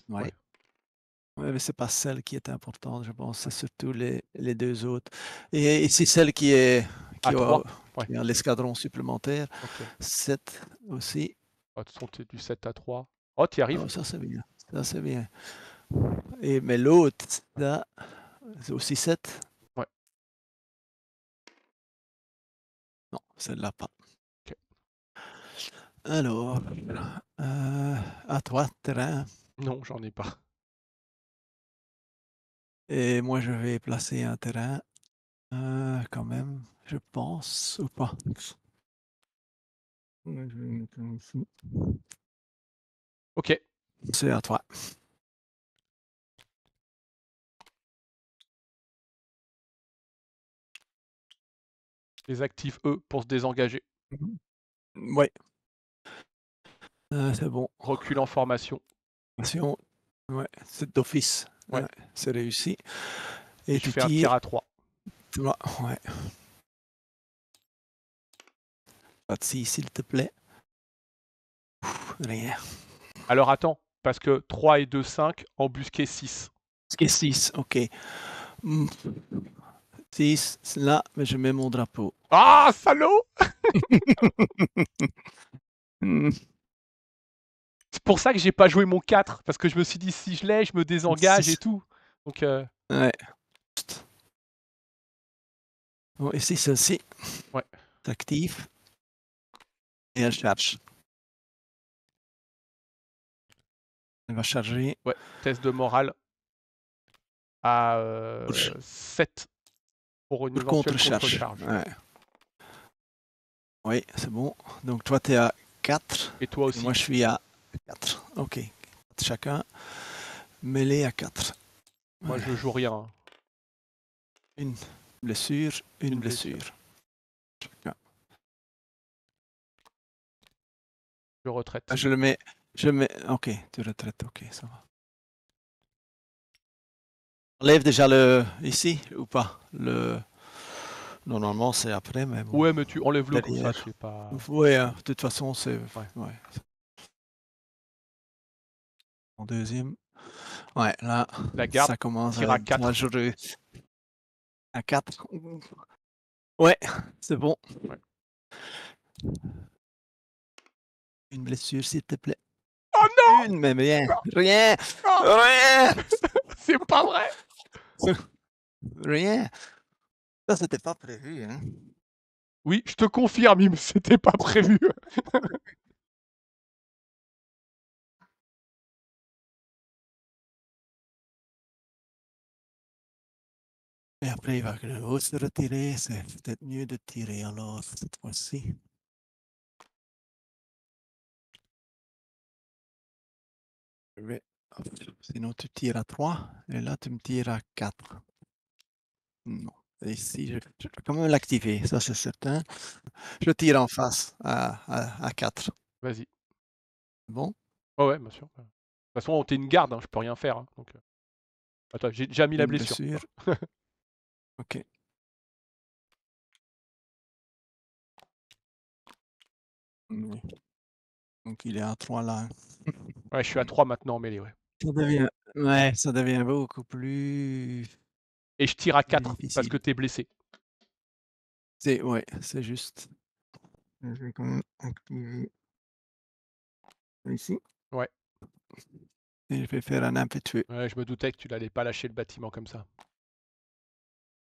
Ouais. Mais c'est pas celle qui est importante, je pense. C'est surtout les deux autres. Et ici, celle qui est qui a l'escadron supplémentaire. 7 aussi. De toute façon, tu es du 7-3. Oh, tu y arrives. Oh, ça, c'est bien. Ça, c'est bien. Mais l'autre, là, c'est aussi 7. Ouais. Non, celle-là pas. Okay. Alors, à toi, terrain. Non, j'en ai pas. Et moi, je vais placer un terrain, quand même, je pense, ou pas. Ok. C'est à toi. Les actifs E pour se désengager. Ouais. C'est bon. Recul en formation. Attention. Ouais, c'est d'office. Ouais. Ouais, c'est réussi. Et Et je tu fais un tir tires. à 3. Ouais. Pas de scie, s'il te plaît. Rien. Alors attends, parce que 3 et 2, 5, embusqué 6. C'est 6, ok. 6, là, mais je mets mon drapeau. Ah, salaud! C'est pour ça que j'ai pas joué mon 4, parce que je me suis dit, si je l'ai, je me désengage et tout. Donc, Ouais. Bon, ici, celle-ci. Ouais. T'actives. Et elle charge. Elle va charger. ouais, test de morale à 7 pour une Pour éventuelle contre-charge. contre-charge. Ouais. Oui, c'est bon. Donc, toi, tu es à 4. Et toi Et aussi. moi, je suis à 4. Ok. Chacun. Mêlé à 4. Moi, je joue rien. Hein. Une blessure, une Une blessure. blessure. Chacun. Je retraite. Ah, je le mets. Je mets. Ok, tu retraites. Ok, ça va. On lève déjà le. Ici ou pas le. Normalement, c'est après, mais bon. Ouais, mais tu enlèves-le comme ça, Derrière. c'est pas... Ouais, de toute façon, c'est. Ouais. Ouais. En deuxième. Ouais, là, La garde, ça commence tire à à être 4. dangereux. À 4. Ouais, c'est bon. Ouais. Une blessure, s'il te plaît. Oh non! Une, mais rien. Rien. Oh, Rien. c'est pas vrai! Rien. Ça, c'était pas prévu, hein. Oui, je te confirme, mais c'était pas prévu. Et après, il va que le haut se retirer. C'est peut-être mieux de tirer alors cette fois-ci. Sinon, tu tires à 3 et là, tu me tires à 4. Non. Et ici, je vais quand même l'activer, ça c'est certain. Je tire en face à 4. Vas-y. Bon. Oh ouais, bien sûr. De toute façon, t'es une garde, hein, je peux rien faire. Hein, donc... Attends, j'ai déjà mis la Une blessure. blessure. Ok. Oui. Donc il est à 3 là. Ouais, je suis à 3 maintenant en mêlée, ouais. Ça devient beaucoup plus Et je tire à 4 parce difficile. que t'es blessé. Ouais, c'est juste. Je vais quand même activer ici. Ouais. Et je vais faire un impétueux. Ouais, je me doutais que tu n'allais pas lâcher le bâtiment comme ça.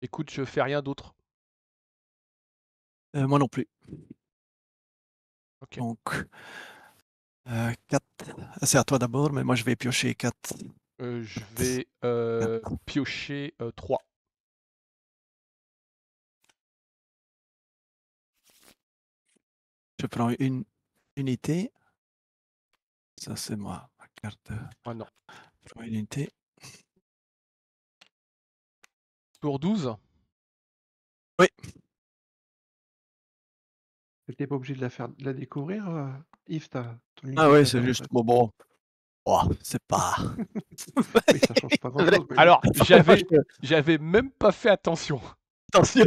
Écoute, je fais rien d'autre. Moi non plus. Ok. Donc 4. C'est à toi d'abord, mais moi je vais piocher 4. Je vais piocher 3. Je prends une unité. Ça, c'est moi, ma carte. Ah non. Je prends une unité. Tour 12. Oui. T'es pas obligé de la découvrir, Yves, ton unité Ah de ouais, bataille, c'est en juste. fait. Bon. Oh, c'est pas. Oui, ça change pas grand-chose. Mais Alors, j'avais même pas fait attention. Attention.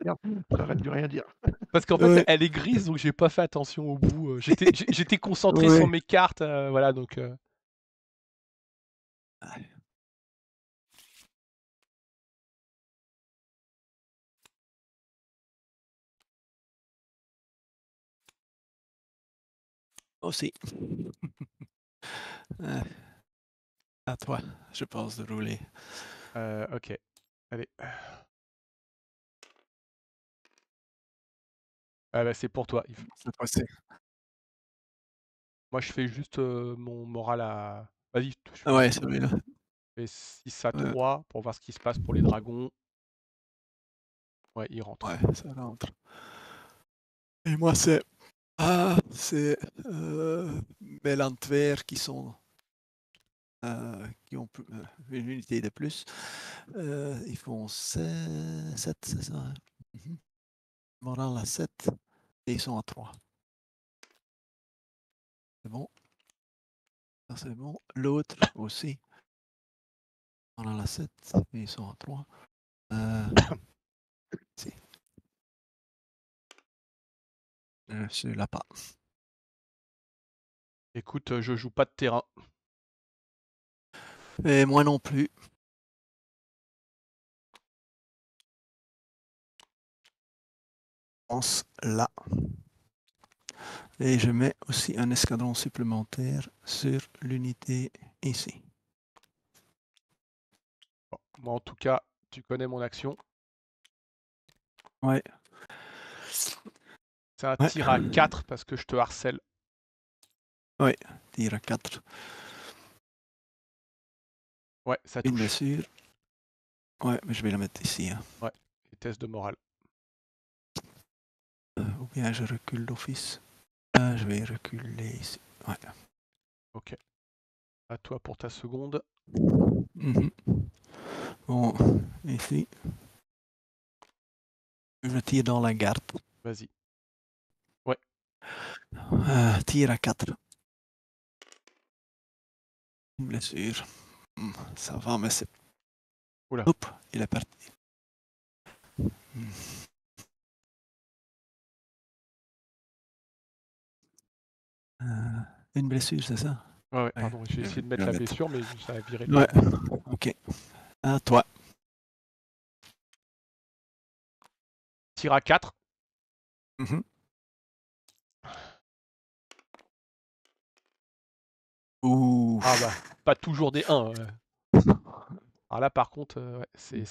merde, j'arrête de rien dire. Parce qu'en fait, Ouais. elle est grise, donc j'ai pas fait attention au bout. J'étais concentré sur Ouais. mes cartes, voilà, donc... Aussi. À toi, je pense, de rouler. ok. Allez. Ah bah, c'est pour toi, Yves. Cette fois-ci. Moi, je fais juste mon moral à... Vas-y, je Ah ouais, celui-là. fais 6 à 3 pour voir ce qui se passe pour les dragons. Ouais, il rentre. Ouais, ça rentre. Et moi, c'est Belantwer qui sont qui ont une unité de plus. Ils font 7, c'est ça? Hein? Moral à 7 et ils sont à 3. C'est bon. Ça, c'est bon. L'autre aussi. Moral à 7 et ils sont à 3. Si. Celui-là pas. Écoute, je joue pas de terrain. Et moi non plus. Je pense là. Et je mets aussi un escadron supplémentaire sur l'unité ici. Bon, moi, en tout cas, tu connais mon action. Ouais. C'est un Ouais. tir à 4 parce que je te harcèle. Ouais, tir à 4. Ouais, ça Une touche. blessure. Ouais, mais je vais la mettre ici. Hein. Ouais, et test de morale. Ou bien je recule d'office. Je vais reculer ici. Ouais. Ok. À toi pour ta seconde. Bon, ici. Je tire dans la garde. Vas-y. Tir à 4. Une blessure. Ça va, mais c'est... Oula. Oups, il est parti. Une blessure, c'est ça? Ouais, pardon, j'ai essayé de mettre la blessure, mais ça a viré. Ouais, ok. À toi. Tir à 4. Ouh. Ah bah, pas toujours des 1. Alors là, par contre, ouais, c'est...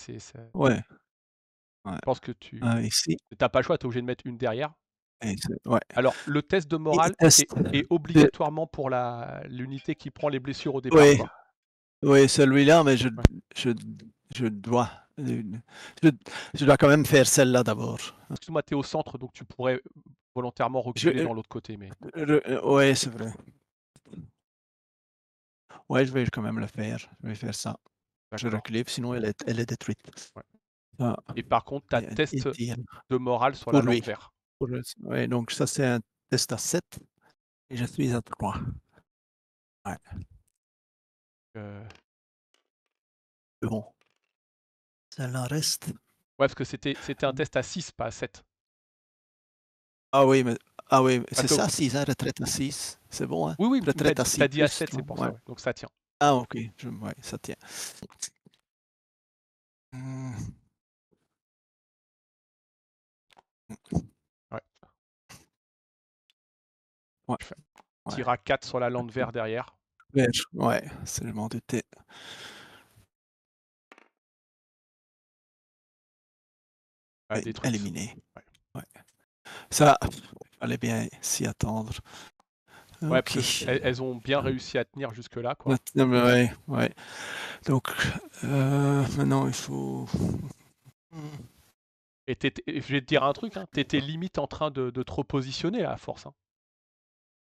Ouais. Je pense que tu Ici. n'as pas le choix, tu es obligé de mettre une derrière. Ouais. Alors, le test de morale est obligatoirement pour l'unité qui prend les blessures au départ. Oui, Quoi. oui, celui-là, mais je dois quand même faire celle-là d'abord. Excuse-moi, tu es au centre, donc tu pourrais volontairement reculer dans l'autre côté. Mais... Oui, c'est vrai. Ouais, je vais quand même le faire. Je vais faire ça. Je recule, sinon elle est détruite. Ouais. Ah. Et par contre, tu as test de morale sur la lampe verte. Oui, donc ça c'est un test à 7 et je suis à 3. Ouais. Bon. Celle-là reste. Ouais, parce que c'était un test à 6, pas à 7. Ah oui, mais c'est ça, 6, hein, retraite à 6. C'est bon, hein? Oui, retraite à 6. Tu as dit à 7, c'est pour ça. Ouais. Donc ça tient. Ah, ok. Ouais, ça tient. Ouais. Ouais. Tir à 4 sur la lampe verte derrière. Ouais, c'est je m'en doutais. Éliminé. Ouais. Ça, fallait bien s'y attendre. Ouais, okay. parce qu'elles ont bien réussi à tenir jusque-là. Quoi. Ouais. Donc, maintenant, il faut... Et je vais te dire un truc, hein, t'étais limite en train de te repositionner à force. Hein.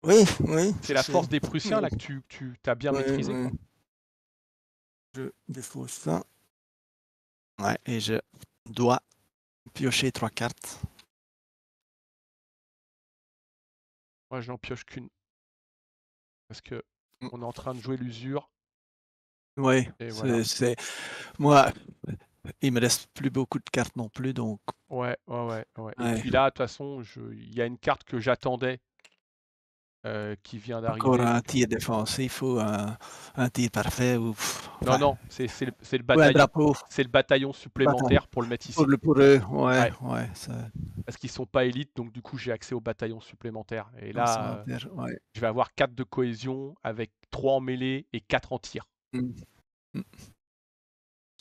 Oui. C'est la force des Prussiens là que tu as bien maîtrisé. Quoi. Je défausse ça. Ouais, et je dois piocher 3 cartes. Moi, je n'en pioche qu'une. Parce que on est en train de jouer l'usure. Oui, c'est... Moi, il me reste plus beaucoup de cartes non plus, donc... Ouais. Et puis là, de toute façon, il y a une carte que j'attendais qui vient d'arriver. Encore un tir défensif ou un tir parfait ou... Non, c'est le bataillon. C'est le bataillon supplémentaire pour le mettre ici. Pour eux, ouais. Parce qu'ils sont pas élites, donc du coup j'ai accès au bataillon supplémentaire. Et là, je vais avoir 4 de cohésion avec 3 en mêlée et 4 en tir.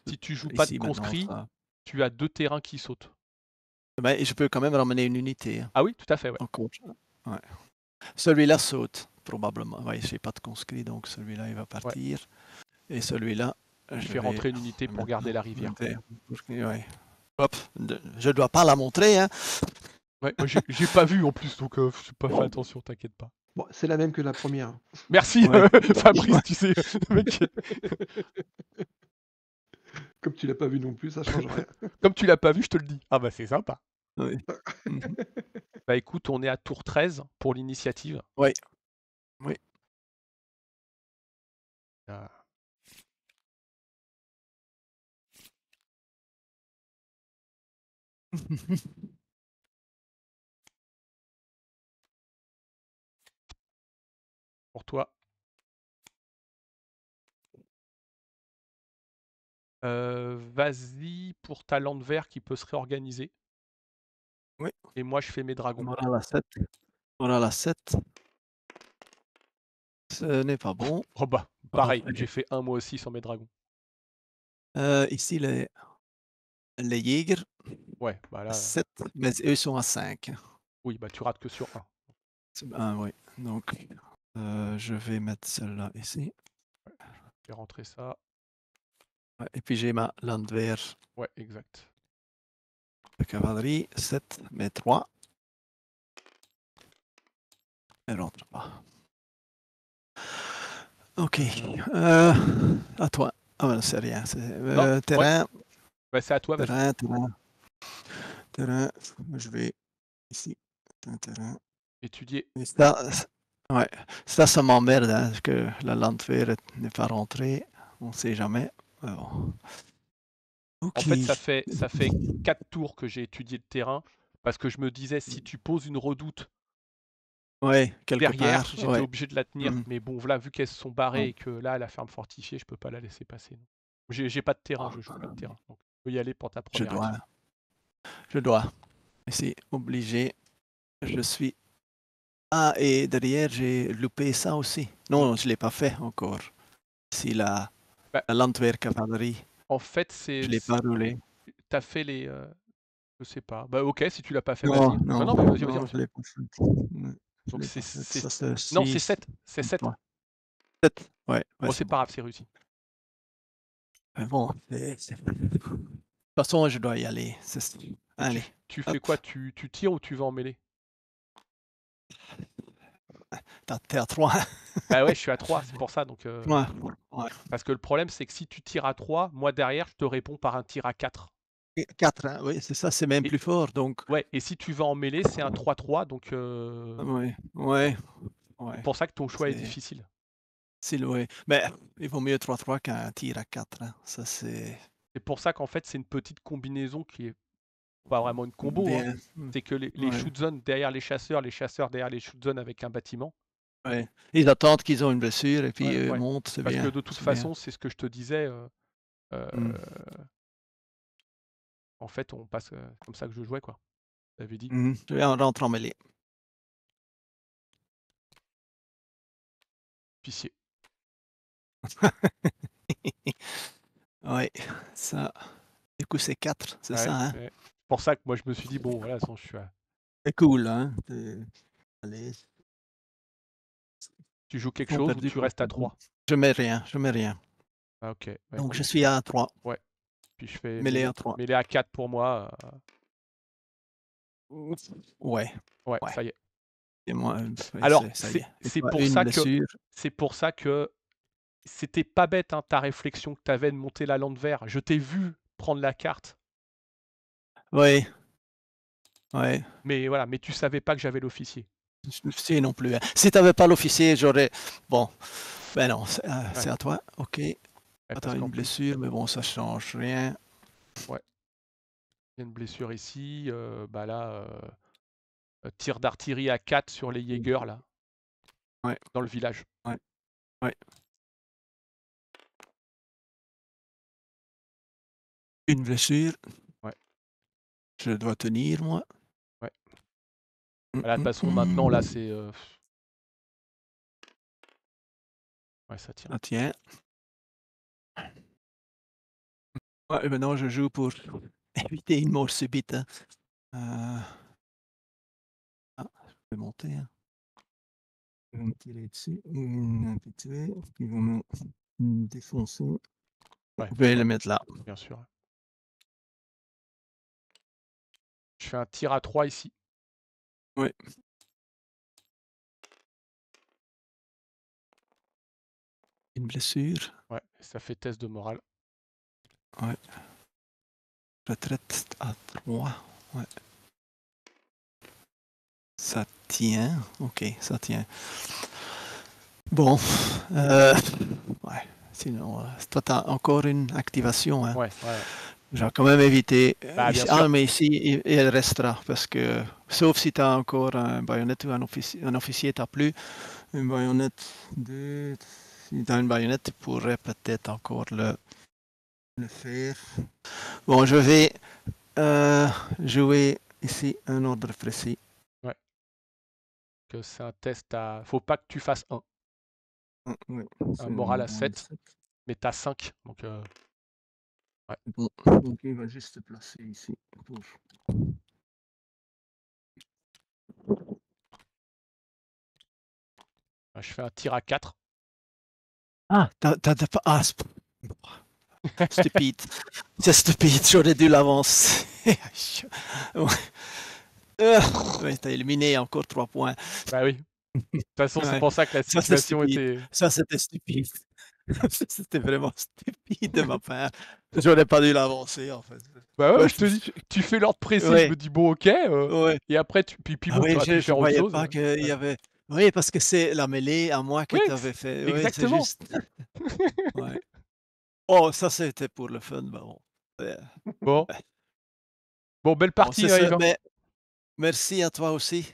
Si tu joues pas de conscrit, tu as 2 terrains qui sautent. Ben, je peux quand même ramener une unité. Ah oui, tout à fait. Ouais. Ouais. Celui-là saute, probablement. Ouais, je n'ai pas de conscrit, donc celui-là, il va partir. Ouais. Et celui-là, je vais rentrer une unité pour garder la rivière. Ouais. Hop, je ne dois pas la montrer. Hein. Ouais, moi, j'ai pas vu en plus, donc je n'ai pas fait attention, t'inquiète pas. Bon, c'est la même que la première. Merci, Ouais. Fabrice, tu sais, le mec, Comme tu l'as pas vu non plus, ça change rien. comme tu l'as pas vu, je te le dis. Ah bah c'est sympa. Oui. Mmh. Bah écoute, on est à tour 13 pour l'initiative. Oui. Oui. Ah. Pour toi. Vas-y pour ta lande vert qui peut se réorganiser. Oui. Et moi, je fais mes dragons. Voilà la 7. Voilà la 7. Ce n'est pas bon. Oh bah, Oh, pareil, allez. j'ai fait un moi aussi sur mes dragons. Ici, les Jägers, Ouais, bah à là, 7, mais eux sont à 5. oui, bah tu rates que sur un. Ah oui, donc je vais mettre celle-là ici. Je vais rentrer ça. Ouais, et puis j'ai ma Landwehr Ouais, exact. de cavalerie, 7, mais 3. Elle rentre pas. Ok. À toi. Ah ben c'est rien. Non, ouais, Terrain, bah c'est à toi, vas-y. terrain. Je vais ici. Terrain. Étudier. Et ouais. Ça m'emmerde hein, que la Landwehr n'est pas rentrée. On ne sait jamais. Mais bon. En Ok. fait, ça fait 4 tours que j'ai étudié le terrain parce que je me disais, si tu poses une redoute Ouais, quelque derrière, part. j'étais Ouais. obligé de la tenir. Mhm. Mais bon, voilà, vu qu'elles se sont barrées Ouais. et que là, la ferme fortifiée, je peux pas la laisser passer. Non. J'ai pas de terrain, je joue pas de terrain. Donc, tu peux y aller pour ta Je première dois. action. Je dois. C'est obligé. Je suis. Ah, et derrière, j'ai loupé ça aussi. Non, je ne l'ai pas fait encore. Si Bah, la Landwehr cavalerie, en fait, je ne l'ai pas roulé. t'as fait les. Je sais pas. Bah ok, si tu l'as pas fait, Non, vas-y. Non, non, non, mais vas-y, vas-y, non, vas-y. je ne l'ai pas fait. Ouais, je Donc l'ai c'est. pas fait. Ça, c'est Non, c'est 6. 7. C'est 7. 7. Ouais, ouais, Bon, c'est c'est bon. pas grave, c'est réussi. Mais bon, de toute façon, je dois y aller. Et Allez. tu fais Hop. quoi? Tu tires ou tu vas en mêlée? T'es à 3. Bah ouais, je suis à 3, c'est pour ça. Donc, Ouais, ouais. parce que le problème, c'est que si tu tires à 3, moi derrière, je te réponds par un tir à 4. 4, hein, oui, c'est ça, c'est même Et, plus fort. Donc, ouais, et si tu vas en mêlée, c'est un 3-3. Donc, ouais, ouais, c'est ouais. pour ça que ton choix est C'est difficile. ouais. Mais il vaut mieux 3-3 qu'un tir à 4. Hein. Ça, c'est C'est pour ça qu'en fait, c'est une petite combinaison qui est pas vraiment une combo, hein. bien. C'est que les Ouais, shoot zones derrière les chasseurs derrière les shoot zones avec un bâtiment. ouais. Ils attendent qu'ils ont une blessure et puis Ouais, ouais. montent, c'est Parce que bien. de toute C'est bien. façon, c'est ce que je te disais. Euh, Mm. En fait, on passe comme ça que je jouais, quoi. T'avais dit. Mhm. Je vais en rentrer en mêlée. Officier. Ouais, ça. Du coup, c'est 4, c'est Ouais, ça, hein? ouais. C'est pour ça que moi, je me suis dit, bon, voilà, je suis à... C'est cool, hein? Allez, Tu joues quelque ils ont chose ou perdu tu pour restes à 3? Je mets rien, je mets rien. Ah, ok. Bah, Donc, je écoute. suis à 3, Ouais. Puis je fais mêlée à 3. mêlée à 4 pour moi. Ouais, Ouais, ouais. ça y est. Et moi, ouais, Alors, ça y est. Et c'est toi, pour une ça que blessure. c'était pas bête, hein, ta réflexion que tu avais de monter la lande vert. Je t'ai vu prendre la carte, Ouais, ouais. mais voilà, mais tu savais pas que j'avais l'officier. Si non plus. Hein. Si tu n'avais pas l'officier, j'aurais. Bon, ben non, Ouais. c'est à toi. Ok. Ouais, Ah, parce t'as qu'en une plus, blessure, mais bon, ça change rien. ouais, il y a une blessure ici. Bah là, tir d'artillerie à 4 sur les Jaegers, là, Ouais, dans le village. ouais, ouais. Une blessure. Ouais, Je dois tenir, moi. ouais. Hum, Bah là, de toute hum, façon, maintenant, là, hum. c'est... Ouais, ça tient. Ah, tiens. Ouais, maintenant, je joue pour éviter une mort subite. Hein. Ah, je vais monter. Hein. Je vais me tirer dessus. Une habituée qui va me défoncer. Ouais, Je vais le mettre là. bien sûr. Je fais un tir à 3 ici. Oui. Une blessure. Ouais, ça fait test de morale. Ouais. Retraite à 3. Ouais. Ça tient. Ok, ça tient. Bon. Ouais. Sinon, toi, tu as encore une activation. Hein. Ouais, ouais. J'ai quand même évité. Bah, bien Ici, sûr. mais ici, elle restera. Parce que, sauf si tu as encore un baïonnette ou un officier, tu n'as plus. Une baïonnette. Si tu as une baïonnette, tu pourrais peut-être encore le faire. Bon, je vais jouer ici un ordre précis. Que c'est un test à. Faut pas que tu fasses 1. Oui, Un moral à 7, mais t'as 5. Donc, Bon, donc il va juste se placer ici. je fais un tir à 4. Ah, t'as pas. Ah, stupide. C'est stupide, j'aurais dû l'avancer. Ouais, t'as éliminé encore 3 points. Bah oui. De toute façon, c'est Ouais. pour ça que la Ça, c'est situation stupide. était. Ça, c'était stupide. C'était vraiment stupide de ma part. J'aurais pas dû l'avancer, en fait. Bah ouais, Ouais, je te dis, tu fais l'ordre précis, je Ouais. me dis bon, ok. Ouais. Et après, puis Ah bon, oui, tu aurais pu je faire autre voyais chose. pas qu'il Ouais. y avait. Oui, parce que c'est la mêlée à moi que Oui, tu avais fait. Oui, c'est exactement. juste. Ouais. Oh, ça c'était pour le fun, bah bon. Bon. Bon, belle Bon, partie, c'est hein, ça. Yves. Mais merci à toi aussi.